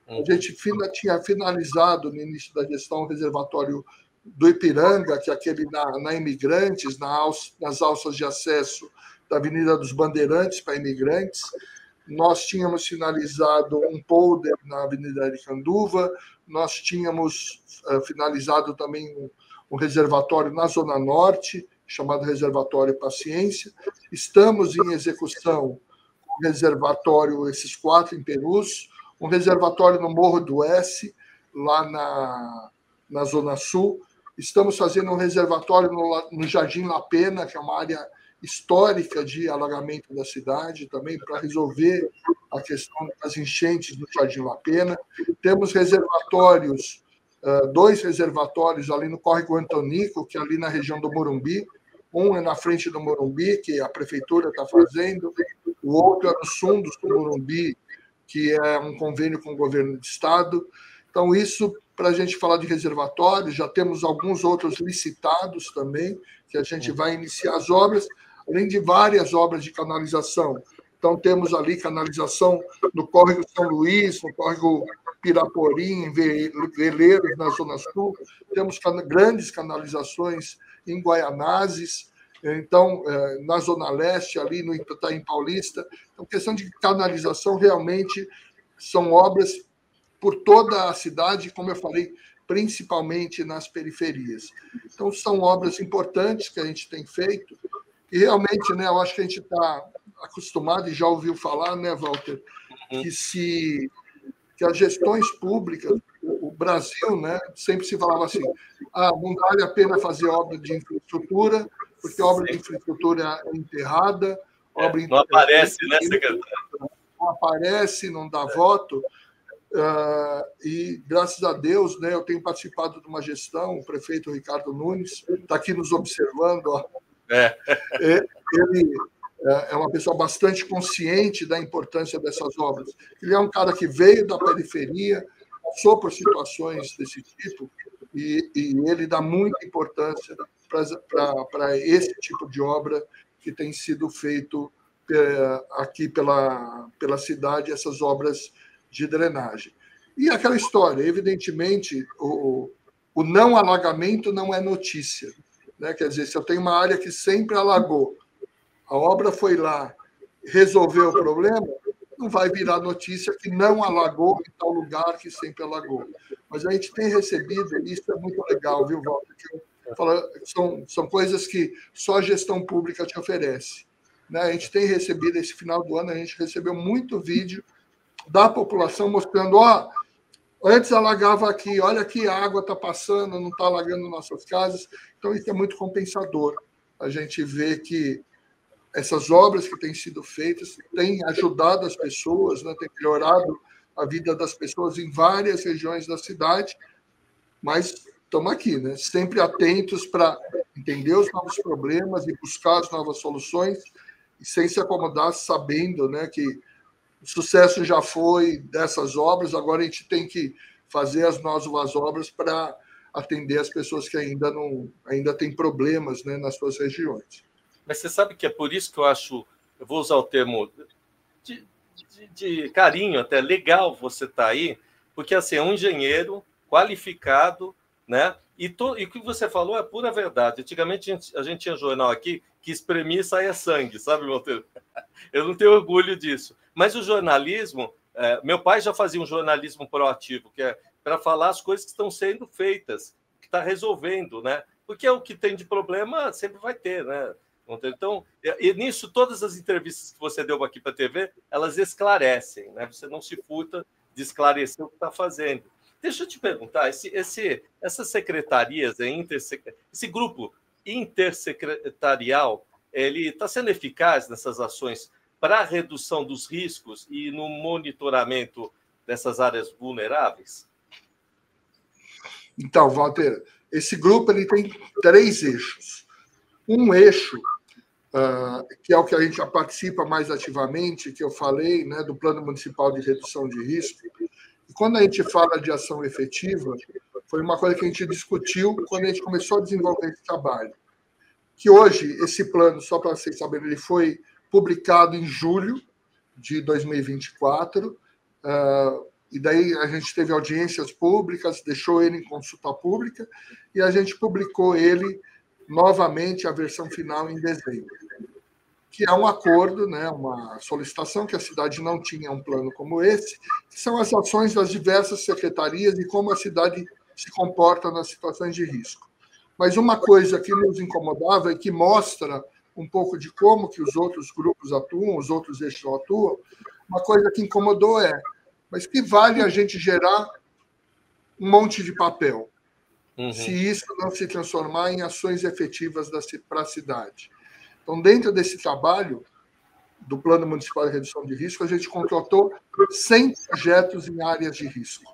A gente tinha finalizado, no início da gestão, o reservatório do Ipiranga, que é aquele na Imigrantes, nas alças de acesso da Avenida dos Bandeirantes para imigrantes. Nós tínhamos finalizado um polder na Avenida Aricanduva, nós tínhamos finalizado também um reservatório na Zona Norte, chamado Reservatório Paciência. Estamos em execução um reservatório, esses 4 em Perus, um reservatório no Morro do S, lá na Zona Sul. Estamos fazendo um reservatório no Jardim La Pena, que é uma área histórica de alagamento da cidade, também para resolver a questão das enchentes do Jardim La Pena. Temos reservatórios, 2 reservatórios ali no Córrego Antonico, que é ali na região do Morumbi. Um é na frente do Morumbi, que a prefeitura está fazendo, o outro é nos fundos do Morumbi, que é um convênio com o governo do estado. Então, isso, para a gente falar de reservatórios, já temos alguns outros licitados também, que a gente vai iniciar as obras, além de várias obras de canalização. Então, temos ali canalização no Córrego São Luís, no Córrego Piraporim, em Veleiros, na Zona Sul. Temos grandes canalizações em Guaianazes, então, na Zona Leste, ali no Itaim Paulista. Então, questão de canalização, realmente, são obras por toda a cidade, como eu falei, principalmente nas periferias. Então, são obras importantes que a gente tem feito, e realmente, né, eu acho que a gente está acostumado e já ouviu falar, né, Walter, que as gestões públicas, o Brasil, né, sempre se falava assim, não vale a pena fazer obra de infraestrutura, porque obra de infraestrutura é enterrada. Não aparece, né, secretário? Não aparece, não dá voto. E, graças a Deus, né, eu tenho participado de uma gestão, o prefeito Ricardo Nunes está aqui nos observando. Ó. Ele é uma pessoa bastante consciente da importância dessas obras. Ele é um cara que veio da periferia, passou por situações desse tipo, e ele dá muita importância para esse tipo de obra que tem sido feito aqui pela cidade, essas obras de drenagem. E aquela história, evidentemente, o não alagamento não é notícia. Né? Quer dizer, se eu tenho uma área que sempre alagou, a obra foi lá, resolveu o problema, não vai virar notícia que não alagou em tal lugar que sempre alagou. Mas a gente tem recebido, e isso é muito legal, viu, Walter? São coisas que só a gestão pública te oferece. Né? A gente tem recebido, esse final do ano, a gente recebeu muito vídeo da população mostrando, antes alagava aqui, olha que a água está passando, não está alagando nossas casas. Então, isso é muito compensador. A gente vê que essas obras que têm sido feitas têm ajudado as pessoas, né, têm melhorado a vida das pessoas em várias regiões da cidade, mas estamos aqui, né, sempre atentos para entender os novos problemas e buscar as novas soluções, e sem se acomodar, sabendo, né, que o sucesso já foi dessas obras, agora a gente tem que fazer as novas obras para atender as pessoas que ainda têm problemas, né, nas suas regiões. Mas você sabe que é por isso que eu vou usar o termo de carinho, até legal você estar aí, porque assim, é um engenheiro qualificado, né? E o que você falou é pura verdade. Antigamente a gente tinha jornal aqui que espremia e saía sangue, sabe, Monteiro? Eu não tenho orgulho disso. Mas o jornalismo, meu pai já fazia um jornalismo proativo, que é para falar as coisas que estão sendo feitas, que está resolvendo, né? Porque o que tem de problema sempre vai ter, né? Então, e nisso, todas as entrevistas que você deu aqui para a TV, elas esclarecem, né? Você não se furta de esclarecer o que está fazendo. Deixa eu te perguntar, essas secretarias, esse grupo intersecretarial, ele está sendo eficaz nessas ações para a redução dos riscos e no monitoramento dessas áreas vulneráveis? Então, Walter, esse grupo ele tem 3 eixos. Um eixo, que é o que a gente já participa mais ativamente, que eu falei, né, do Plano Municipal de Redução de Risco. E quando a gente fala de ação efetiva, foi uma coisa que a gente discutiu quando a gente começou a desenvolver esse trabalho. Que hoje, esse plano, só para vocês saberem, ele foi publicado em julho de 2024, e daí a gente teve audiências públicas, deixou ele em consulta pública, e a gente publicou ele novamente, a versão final, em dezembro, que é um acordo, né, uma solicitação que a cidade não tinha um plano como esse, que são as ações das diversas secretarias e como a cidade se comporta nas situações de risco. Mas uma coisa que nos incomodava e que mostra um pouco de como que os outros grupos atuam, os outros eixos atuam, uma coisa que incomodou mas que vale a gente gerar um monte de papel, se isso não se transformar em ações efetivas para a cidade. Então, dentro desse trabalho do Plano Municipal de Redução de Risco, a gente contratou 100 projetos em áreas de risco,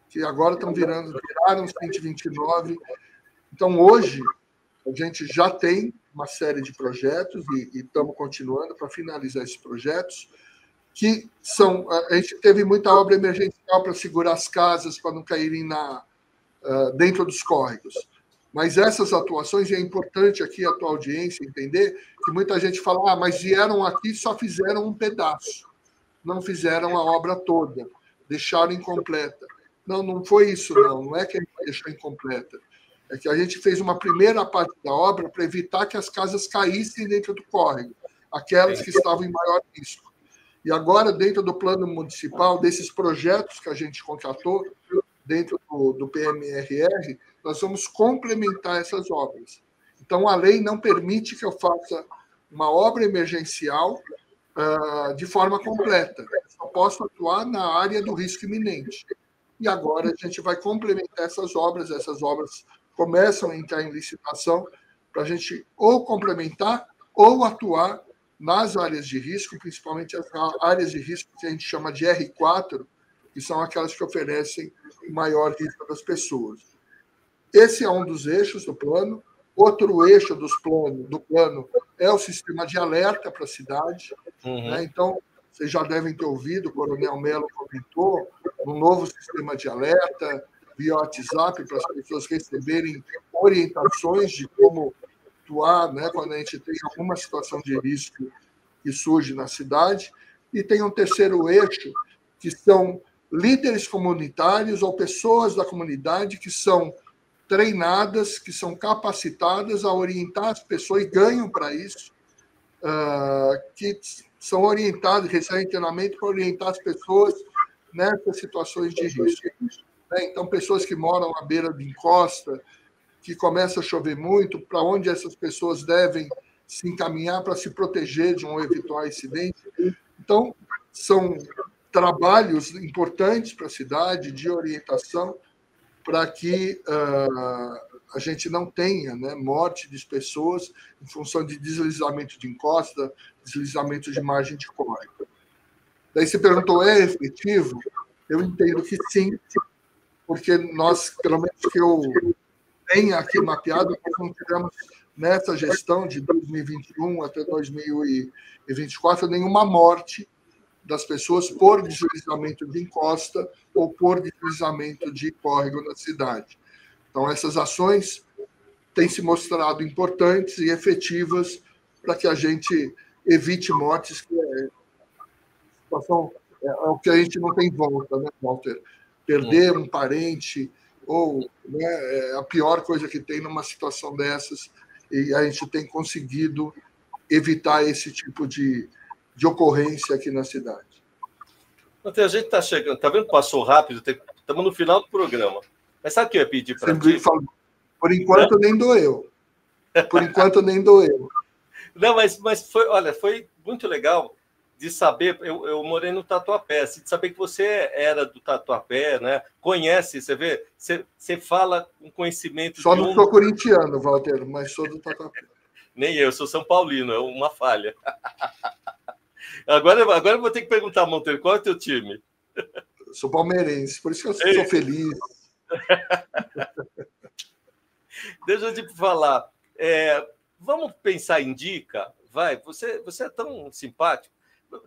que agora viraram 129. Então, hoje, a gente já tem uma série de projetos e estamos continuando para finalizar esses projetos, que são... A gente teve muita obra emergencial para segurar as casas, para não caírem dentro dos córregos. Mas essas atuações, é importante aqui a tua audiência entender que muita gente fala, mas vieram aqui e só fizeram um pedaço, não fizeram a obra toda, deixaram incompleta. Não foi isso, não é que a gente deixou incompleta. É que a gente fez uma primeira parte da obra para evitar que as casas caíssem dentro do córrego, aquelas que estavam em maior risco. E agora, dentro do plano municipal, desses projetos que a gente contratou, dentro do PMRR, nós vamos complementar essas obras. Então, a lei não permite que eu faça uma obra emergencial de forma completa. Eu só posso atuar na área do risco iminente. E agora a gente vai complementar essas obras começam a entrar em licitação para a gente ou complementar ou atuar nas áreas de risco, principalmente as áreas de risco que a gente chama de R4, que são aquelas que oferecem maior risco das pessoas. Esse é um dos eixos do plano. Outro eixo do plano é o sistema de alerta para a cidade. Né? Então, vocês já devem ter ouvido, o Coronel Melo comentou, um novo sistema de alerta via WhatsApp para as pessoas receberem orientações de como atuar, né, quando a gente tem alguma situação de risco que surge na cidade. E tem um terceiro eixo, que são líderes comunitários ou pessoas da comunidade que são treinadas, que são capacitadas a orientar as pessoas e ganham para isso, que são orientados, recebem treinamento para orientar as pessoas nessas situações de risco. Então, pessoas que moram à beira de encosta, que começa a chover muito, para onde essas pessoas devem se encaminhar para se proteger de um eventual acidente. Então, são trabalhos importantes para a cidade de orientação para que a gente não tenha, né, morte de pessoas em função de deslizamento de encosta, deslizamento de margem de córrego. Daí você perguntou, é efetivo? Eu entendo que sim, porque nós, pelo menos que eu tenha aqui mapeado, nós não tivemos nessa gestão de 2021 até 2024 nenhuma morte das pessoas por deslizamento de encosta ou por deslizamento de córrego na cidade. Então, essas ações têm se mostrado importantes e efetivas para que a gente evite mortes, que é o que a gente não tem volta, né, Walter? perder um parente, ou né, é a pior coisa que tem numa situação dessas, e a gente tem conseguido evitar esse tipo de ocorrência aqui na cidade. A gente está chegando, tá vendo? Passou rápido, estamos no final do programa. Mas sabe o que eu ia pedir para ti? Por enquanto, nem doeu. Por enquanto, nem doeu. Não, mas foi, olha, foi muito legal de saber. Eu morei no Tatuapé, assim, de saber que você era do Tatuapé, né? Conhece, você vê, você fala com conhecimento. Só não sou corintiano, Walter, mas sou do Tatuapé. Nem eu, sou São Paulino, é uma falha. Agora eu vou ter que perguntar, Monteiro, qual é o teu time? Sou palmeirense, por isso que eu sou feliz. Deixa eu te falar. Vamos pensar em dica? Vai, você é tão simpático.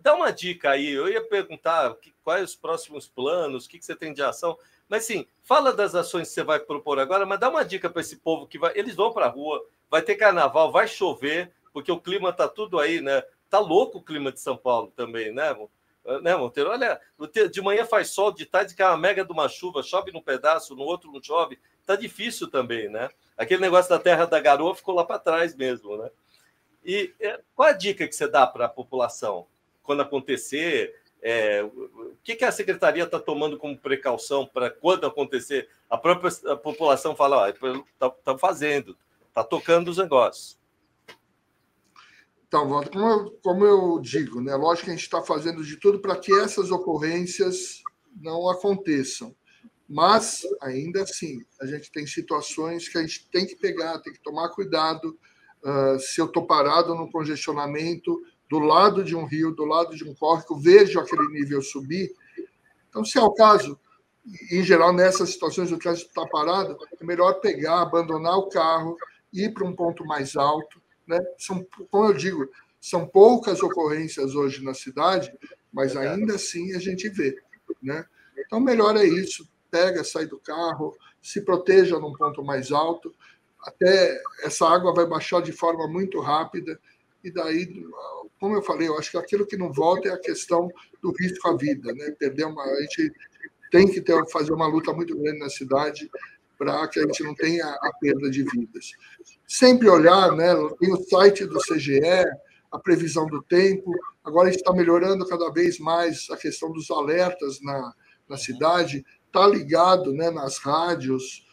Dá uma dica aí. Eu ia perguntar quais os próximos planos, o que você tem de ação. Mas, sim, fala das ações que você vai propor agora, mas dá uma dica para esse povo que vai. Eles vão para a rua, vai ter carnaval, vai chover, porque o clima está tudo aí, né? Tá louco o clima de São Paulo também, né, Monteiro? Olha, de manhã faz sol, de tarde cai uma mega de uma chuva, chove num pedaço, no outro não chove. Tá difícil também, né? Aquele negócio da terra da garoa ficou lá para trás mesmo, né? E qual a dica que você dá para a população quando acontecer? O que a secretaria está tomando como precaução para quando acontecer? A própria população fala, tá fazendo, tá tocando os negócios. Então, Walter, como eu digo, né? Lógico que a gente está fazendo de tudo para que essas ocorrências não aconteçam. Mas, ainda assim, a gente tem situações que a gente tem que pegar, tem que tomar cuidado. Se eu estou parado no congestionamento, do lado de um rio, do lado de um córrego, vejo aquele nível subir. Então, se é o caso, em geral, nessas situações o trânsito está parado, é melhor pegar, abandonar o carro, ir para um ponto mais alto. Né? Como eu digo, são poucas ocorrências hoje na cidade, mas ainda assim a gente vê. Né? Então, melhor é isso. Pega, sai do carro, se proteja num ponto mais alto, até essa água vai baixar de forma muito rápida, e daí, como eu falei, eu acho que aquilo que não volta é a questão do risco à vida. Né? A gente tem que fazer uma luta muito grande na cidade para que a gente não tenha a perda de vidas. Sempre olhar, né? Tem o site do CGE, a previsão do tempo, agora a gente está melhorando cada vez mais a questão dos alertas na cidade, está ligado, né, nas rádios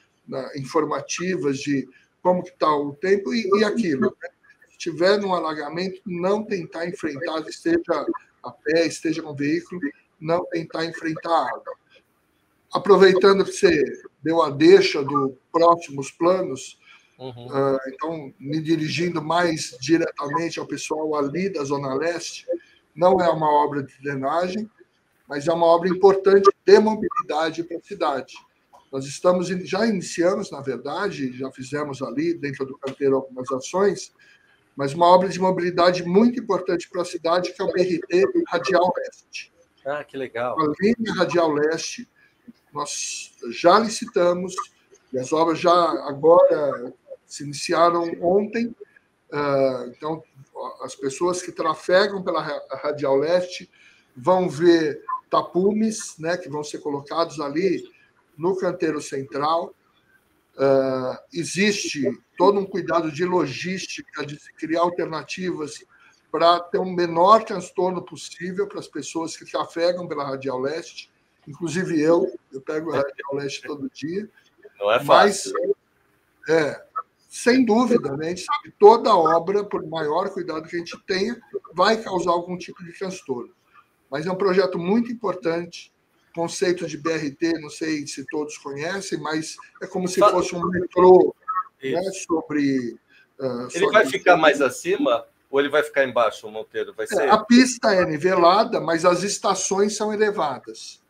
informativas de como que está o tempo e aquilo. Né? Se tiver um alagamento, não tentar enfrentar, esteja a pé, esteja com veículo, não tentar enfrentar a água. Aproveitando que você deu a deixa dos próximos planos, então, me dirigindo mais diretamente ao pessoal ali da Zona Leste, não é uma obra de drenagem, mas é uma obra importante de mobilidade para a cidade. Nós já iniciamos, na verdade, já fizemos ali, dentro do canteiro, algumas ações, mas uma obra de mobilidade muito importante para a cidade, que é o BRT Radial Leste. Ah, que legal. A linha Radial Leste, nós já licitamos, e as obras já agora se iniciaram ontem. Então, as pessoas que trafegam pela Radial Leste vão ver tapumes, né, que vão ser colocados ali no canteiro central. Existe todo um cuidado de logística, de criar alternativas para ter um menor transtorno possível para as pessoas que trafegam pela Radial Leste. Inclusive eu pego a Radial Leste todo dia. Não é fácil. Mas, sem dúvida, né, a gente sabe que toda obra, por maior cuidado que a gente tenha, vai causar algum tipo de transtorno. Mas é um projeto muito importante. Conceito de BRT, não sei se todos conhecem, mas é como se fosse um metrô, né, sobre... Ele vai ficar mais acima ou ele vai ficar embaixo, Monteiro? Vai ser... A pista é nivelada, mas as estações são elevadas,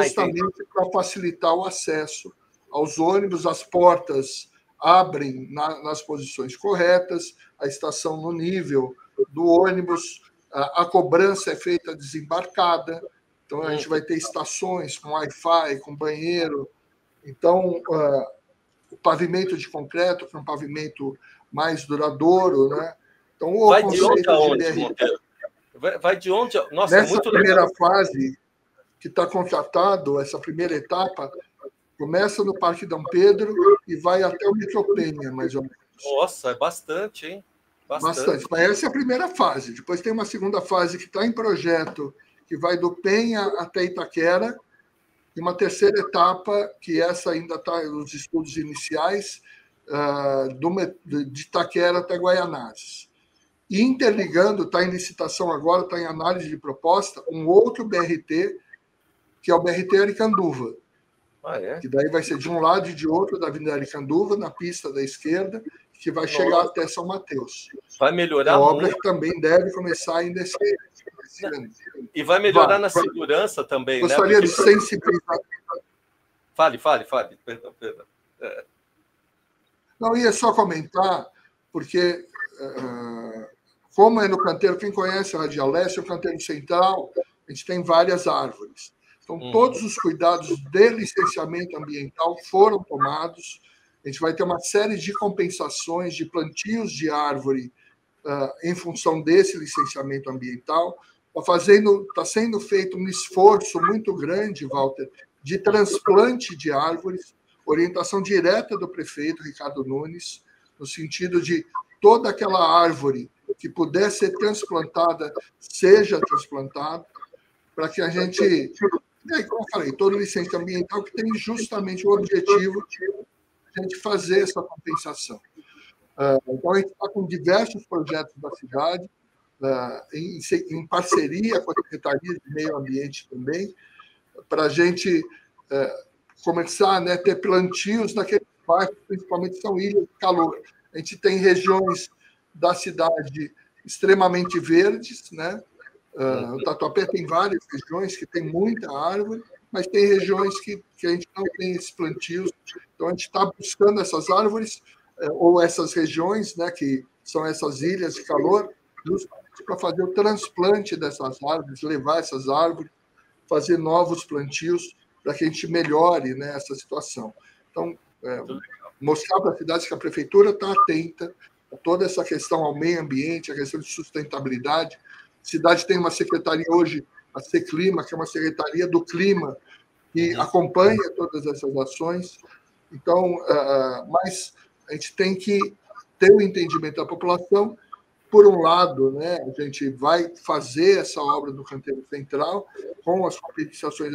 justamente para facilitar o acesso aos ônibus. As portas abrem nas posições corretas, a estação no nível do ônibus, a cobrança é feita desembarcada, então a gente vai ter estações com Wi-Fi, com banheiro. Então, o pavimento de concreto, que é um pavimento mais duradouro, né? Então, o vai de onde a onde, Monteiro? Vai de onde? Nossa, nessa primeira fase, que está contratado, essa primeira etapa, começa no Parque Dom Pedro e vai até o Metropenha, mais ou menos. Nossa, é bastante, hein? Bastante. Mas essa é a primeira fase. Depois tem uma segunda fase que está em projeto, que vai do Penha até Itaquera, e uma terceira etapa, que essa ainda está nos estudos iniciais, de Itaquera até Guaianazes. E interligando, está em licitação agora, está em análise de proposta, um outro BRT, que é o BRT Aricanduva. Que daí vai ser de um lado e de outro da Avenida Aricanduva, na pista da esquerda, que vai chegar até São Mateus. Vai melhorar a obra muito. Que também deve começar ainda esse ano. E vai melhorar na segurança também, Gostaria né? de sensibilizar. Fale. Perdão. Não, ia só comentar, porque, como é no canteiro, quem conhece a Radial Leste, o canteiro central, a gente tem várias árvores. Então, todos os cuidados de licenciamento ambiental foram tomados. A gente vai ter uma série de compensações, de plantios de árvore em função desse licenciamento ambiental. Está sendo feito um esforço muito grande, Walter, de transplante de árvores, orientação direta do prefeito Ricardo Nunes, no sentido de toda aquela árvore que puder ser transplantada, seja transplantada, para que a gente... Como eu falei, todo licenciamento ambiental que tem justamente o objetivo de a gente fazer essa compensação. Então, a gente está com diversos projetos da cidade, em parceria com a Secretaria de Meio Ambiente também, para a gente começar a ter plantios naqueles bairros, principalmente são ilhas de calor. A gente tem regiões da cidade extremamente verdes, né? O Tatuapé tem várias regiões que tem muita árvore, mas tem regiões que a gente não tem esses plantios. Então, a gente está buscando essas árvores ou essas regiões, né, que são essas ilhas de calor, justamente para fazer o transplante dessas árvores, levar essas árvores, fazer novos plantios para que a gente melhore, né, essa situação. Então, mostrar para a cidade que a prefeitura está atenta a toda essa questão ao meio ambiente, a questão de sustentabilidade. A cidade tem uma secretaria hoje, a Seclima, que é uma secretaria do clima, que acompanha todas essas ações. Então, mas a gente tem que ter o entendimento da população. Por um lado, né, a gente vai fazer essa obra do canteiro central com as compensações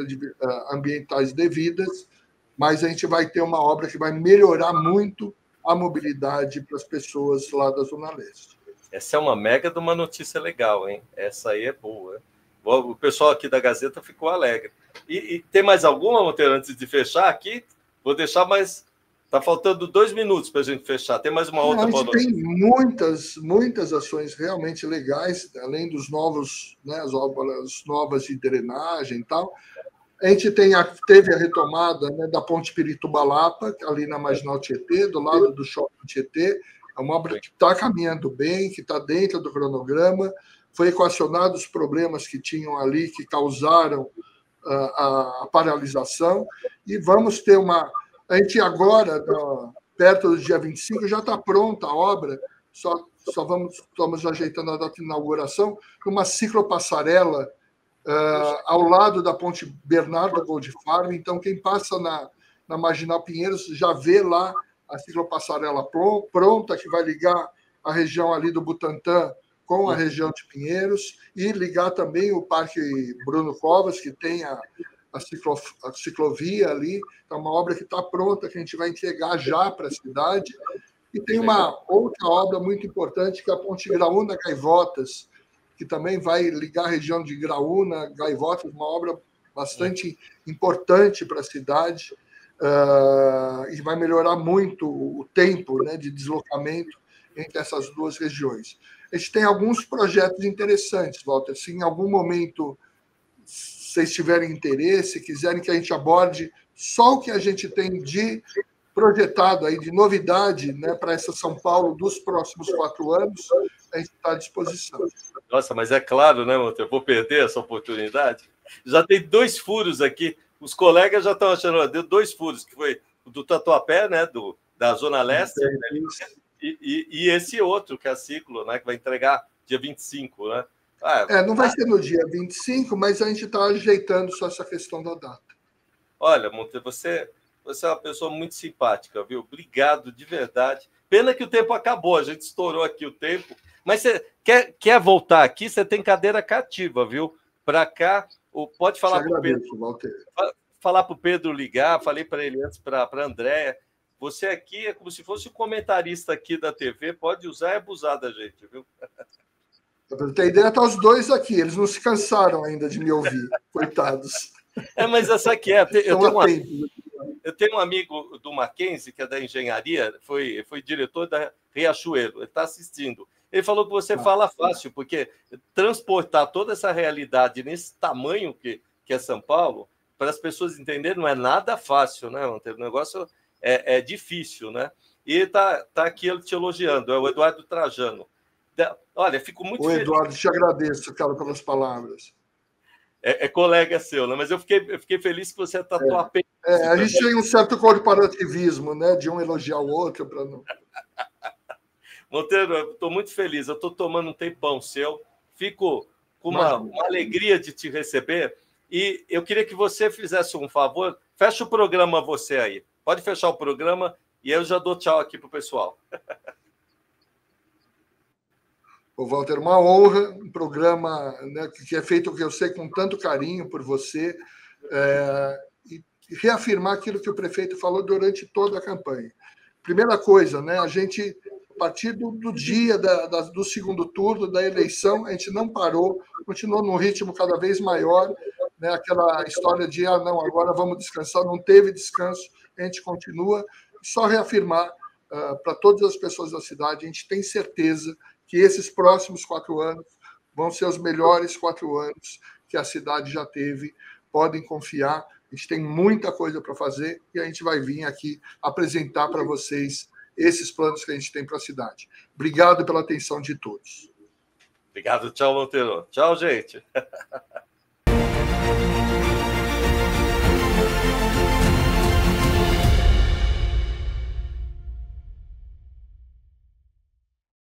ambientais devidas, mas a gente vai ter uma obra que vai melhorar muito a mobilidade para as pessoas lá da Zona Leste. Essa é uma mega de uma notícia legal, hein? Essa aí é boa. O pessoal aqui da Gazeta ficou alegre. E tem mais alguma, Monteiro, antes de fechar aqui? Vou deixar mais... Está faltando 2 minutos para a gente fechar. Tem mais uma outra boa notícia? Tem muitas ações realmente legais, além dos novos, né, as obras novas de drenagem e tal. A gente teve a retomada, né, da Ponte Pirituba-Lapa, ali na Marginal Tietê, do lado do Shopping Tietê. É uma obra que está caminhando bem, que está dentro do cronograma. Foi equacionado os problemas que tinham ali, que causaram a paralisação. E vamos ter uma... A gente agora, perto do dia 25, já está pronta a obra, estamos ajeitando a data de inauguração, uma ciclopassarela ao lado da Ponte Bernardo Gold Farm. Então, quem passa na Marginal Pinheiros já vê lá a ciclopassarela pronta, que vai ligar a região ali do Butantã com a região de Pinheiros, e ligar também o Parque Bruno Covas, que tem a ciclovia ali. É uma obra que está pronta, que a gente vai entregar já para a cidade. E tem uma outra obra muito importante, que é a Ponte Graúna-Gaivotas, que também vai ligar a região de Graúna, Gaivotas, uma obra bastante importante para a cidade, e vai melhorar muito o tempo, né, de deslocamento entre essas duas regiões. A gente tem alguns projetos interessantes, Walter. Se em algum momento vocês tiverem interesse, quiserem que a gente aborde só o que a gente tem de projetado aí, de novidade, né, para essa São Paulo dos próximos 4 anos, a gente está à disposição. Nossa, mas é claro, né, Monteiro? Vou perder essa oportunidade. Já tem 2 furos aqui. Os colegas já estão achando, deu 2 furos, que foi o do Tatuapé, né, da Zona Leste, e esse outro, que é a Ciclo, né, que vai entregar dia 25, né? Não vai ser no dia 25, mas a gente está ajeitando só essa questão da data. Olha, Monteiro, você é uma pessoa muito simpática, viu? Obrigado, de verdade. Pena que o tempo acabou, a gente estourou aqui o tempo. Mas você quer voltar aqui, você tem cadeira cativa, viu? Para cá, pode falar para o Pedro. Walter. Falar para o Pedro ligar, falei para ele antes, para a Andréia. Você aqui é como se fosse o comentarista aqui da TV, pode usar e abusar da gente, viu? Tem ideia, tá os dois aqui, eles não se cansaram ainda de me ouvir, coitados. Mas essa aqui é. Eu tenho um amigo do Mackenzie, que é da engenharia, foi diretor da Riachuelo, ele está assistindo. Ele falou que você fala fácil, porque transportar toda essa realidade nesse tamanho que é São Paulo, para as pessoas entenderem, não é nada fácil, né? O negócio é difícil, né? E está aqui ele te elogiando, é o Eduardo Trajano. Olha, fico muito feliz. Eduardo, te agradeço, cara, pelas palavras. É colega seu, né? Mas eu fiquei feliz que você tatuou a peito. A gente tem um certo corporativismo, né? De um elogiar o outro para não. Monteiro, eu estou muito feliz. Eu estou tomando um tempão seu. Fico com uma alegria de te receber. E eu queria que você fizesse um favor. Fecha o programa você aí. Pode fechar o programa e eu já dou tchau aqui para o pessoal. Ô, Walter, uma honra, um programa, né, que é feito, que eu sei, com tanto carinho por você, e reafirmar aquilo que o prefeito falou durante toda a campanha. Primeira coisa, né, a gente, a partir do dia do segundo turno, da eleição, a gente não parou, continuou num ritmo cada vez maior, né, aquela história de, não, agora vamos descansar, não teve descanso, a gente continua. Só reafirmar para todas as pessoas da cidade, a gente tem certeza que esses próximos 4 anos vão ser os melhores 4 anos que a cidade já teve. Podem confiar, a gente tem muita coisa para fazer e a gente vai vir aqui apresentar para vocês esses planos que a gente tem para a cidade. Obrigado pela atenção de todos. Obrigado, tchau, Monteiro. Tchau, gente.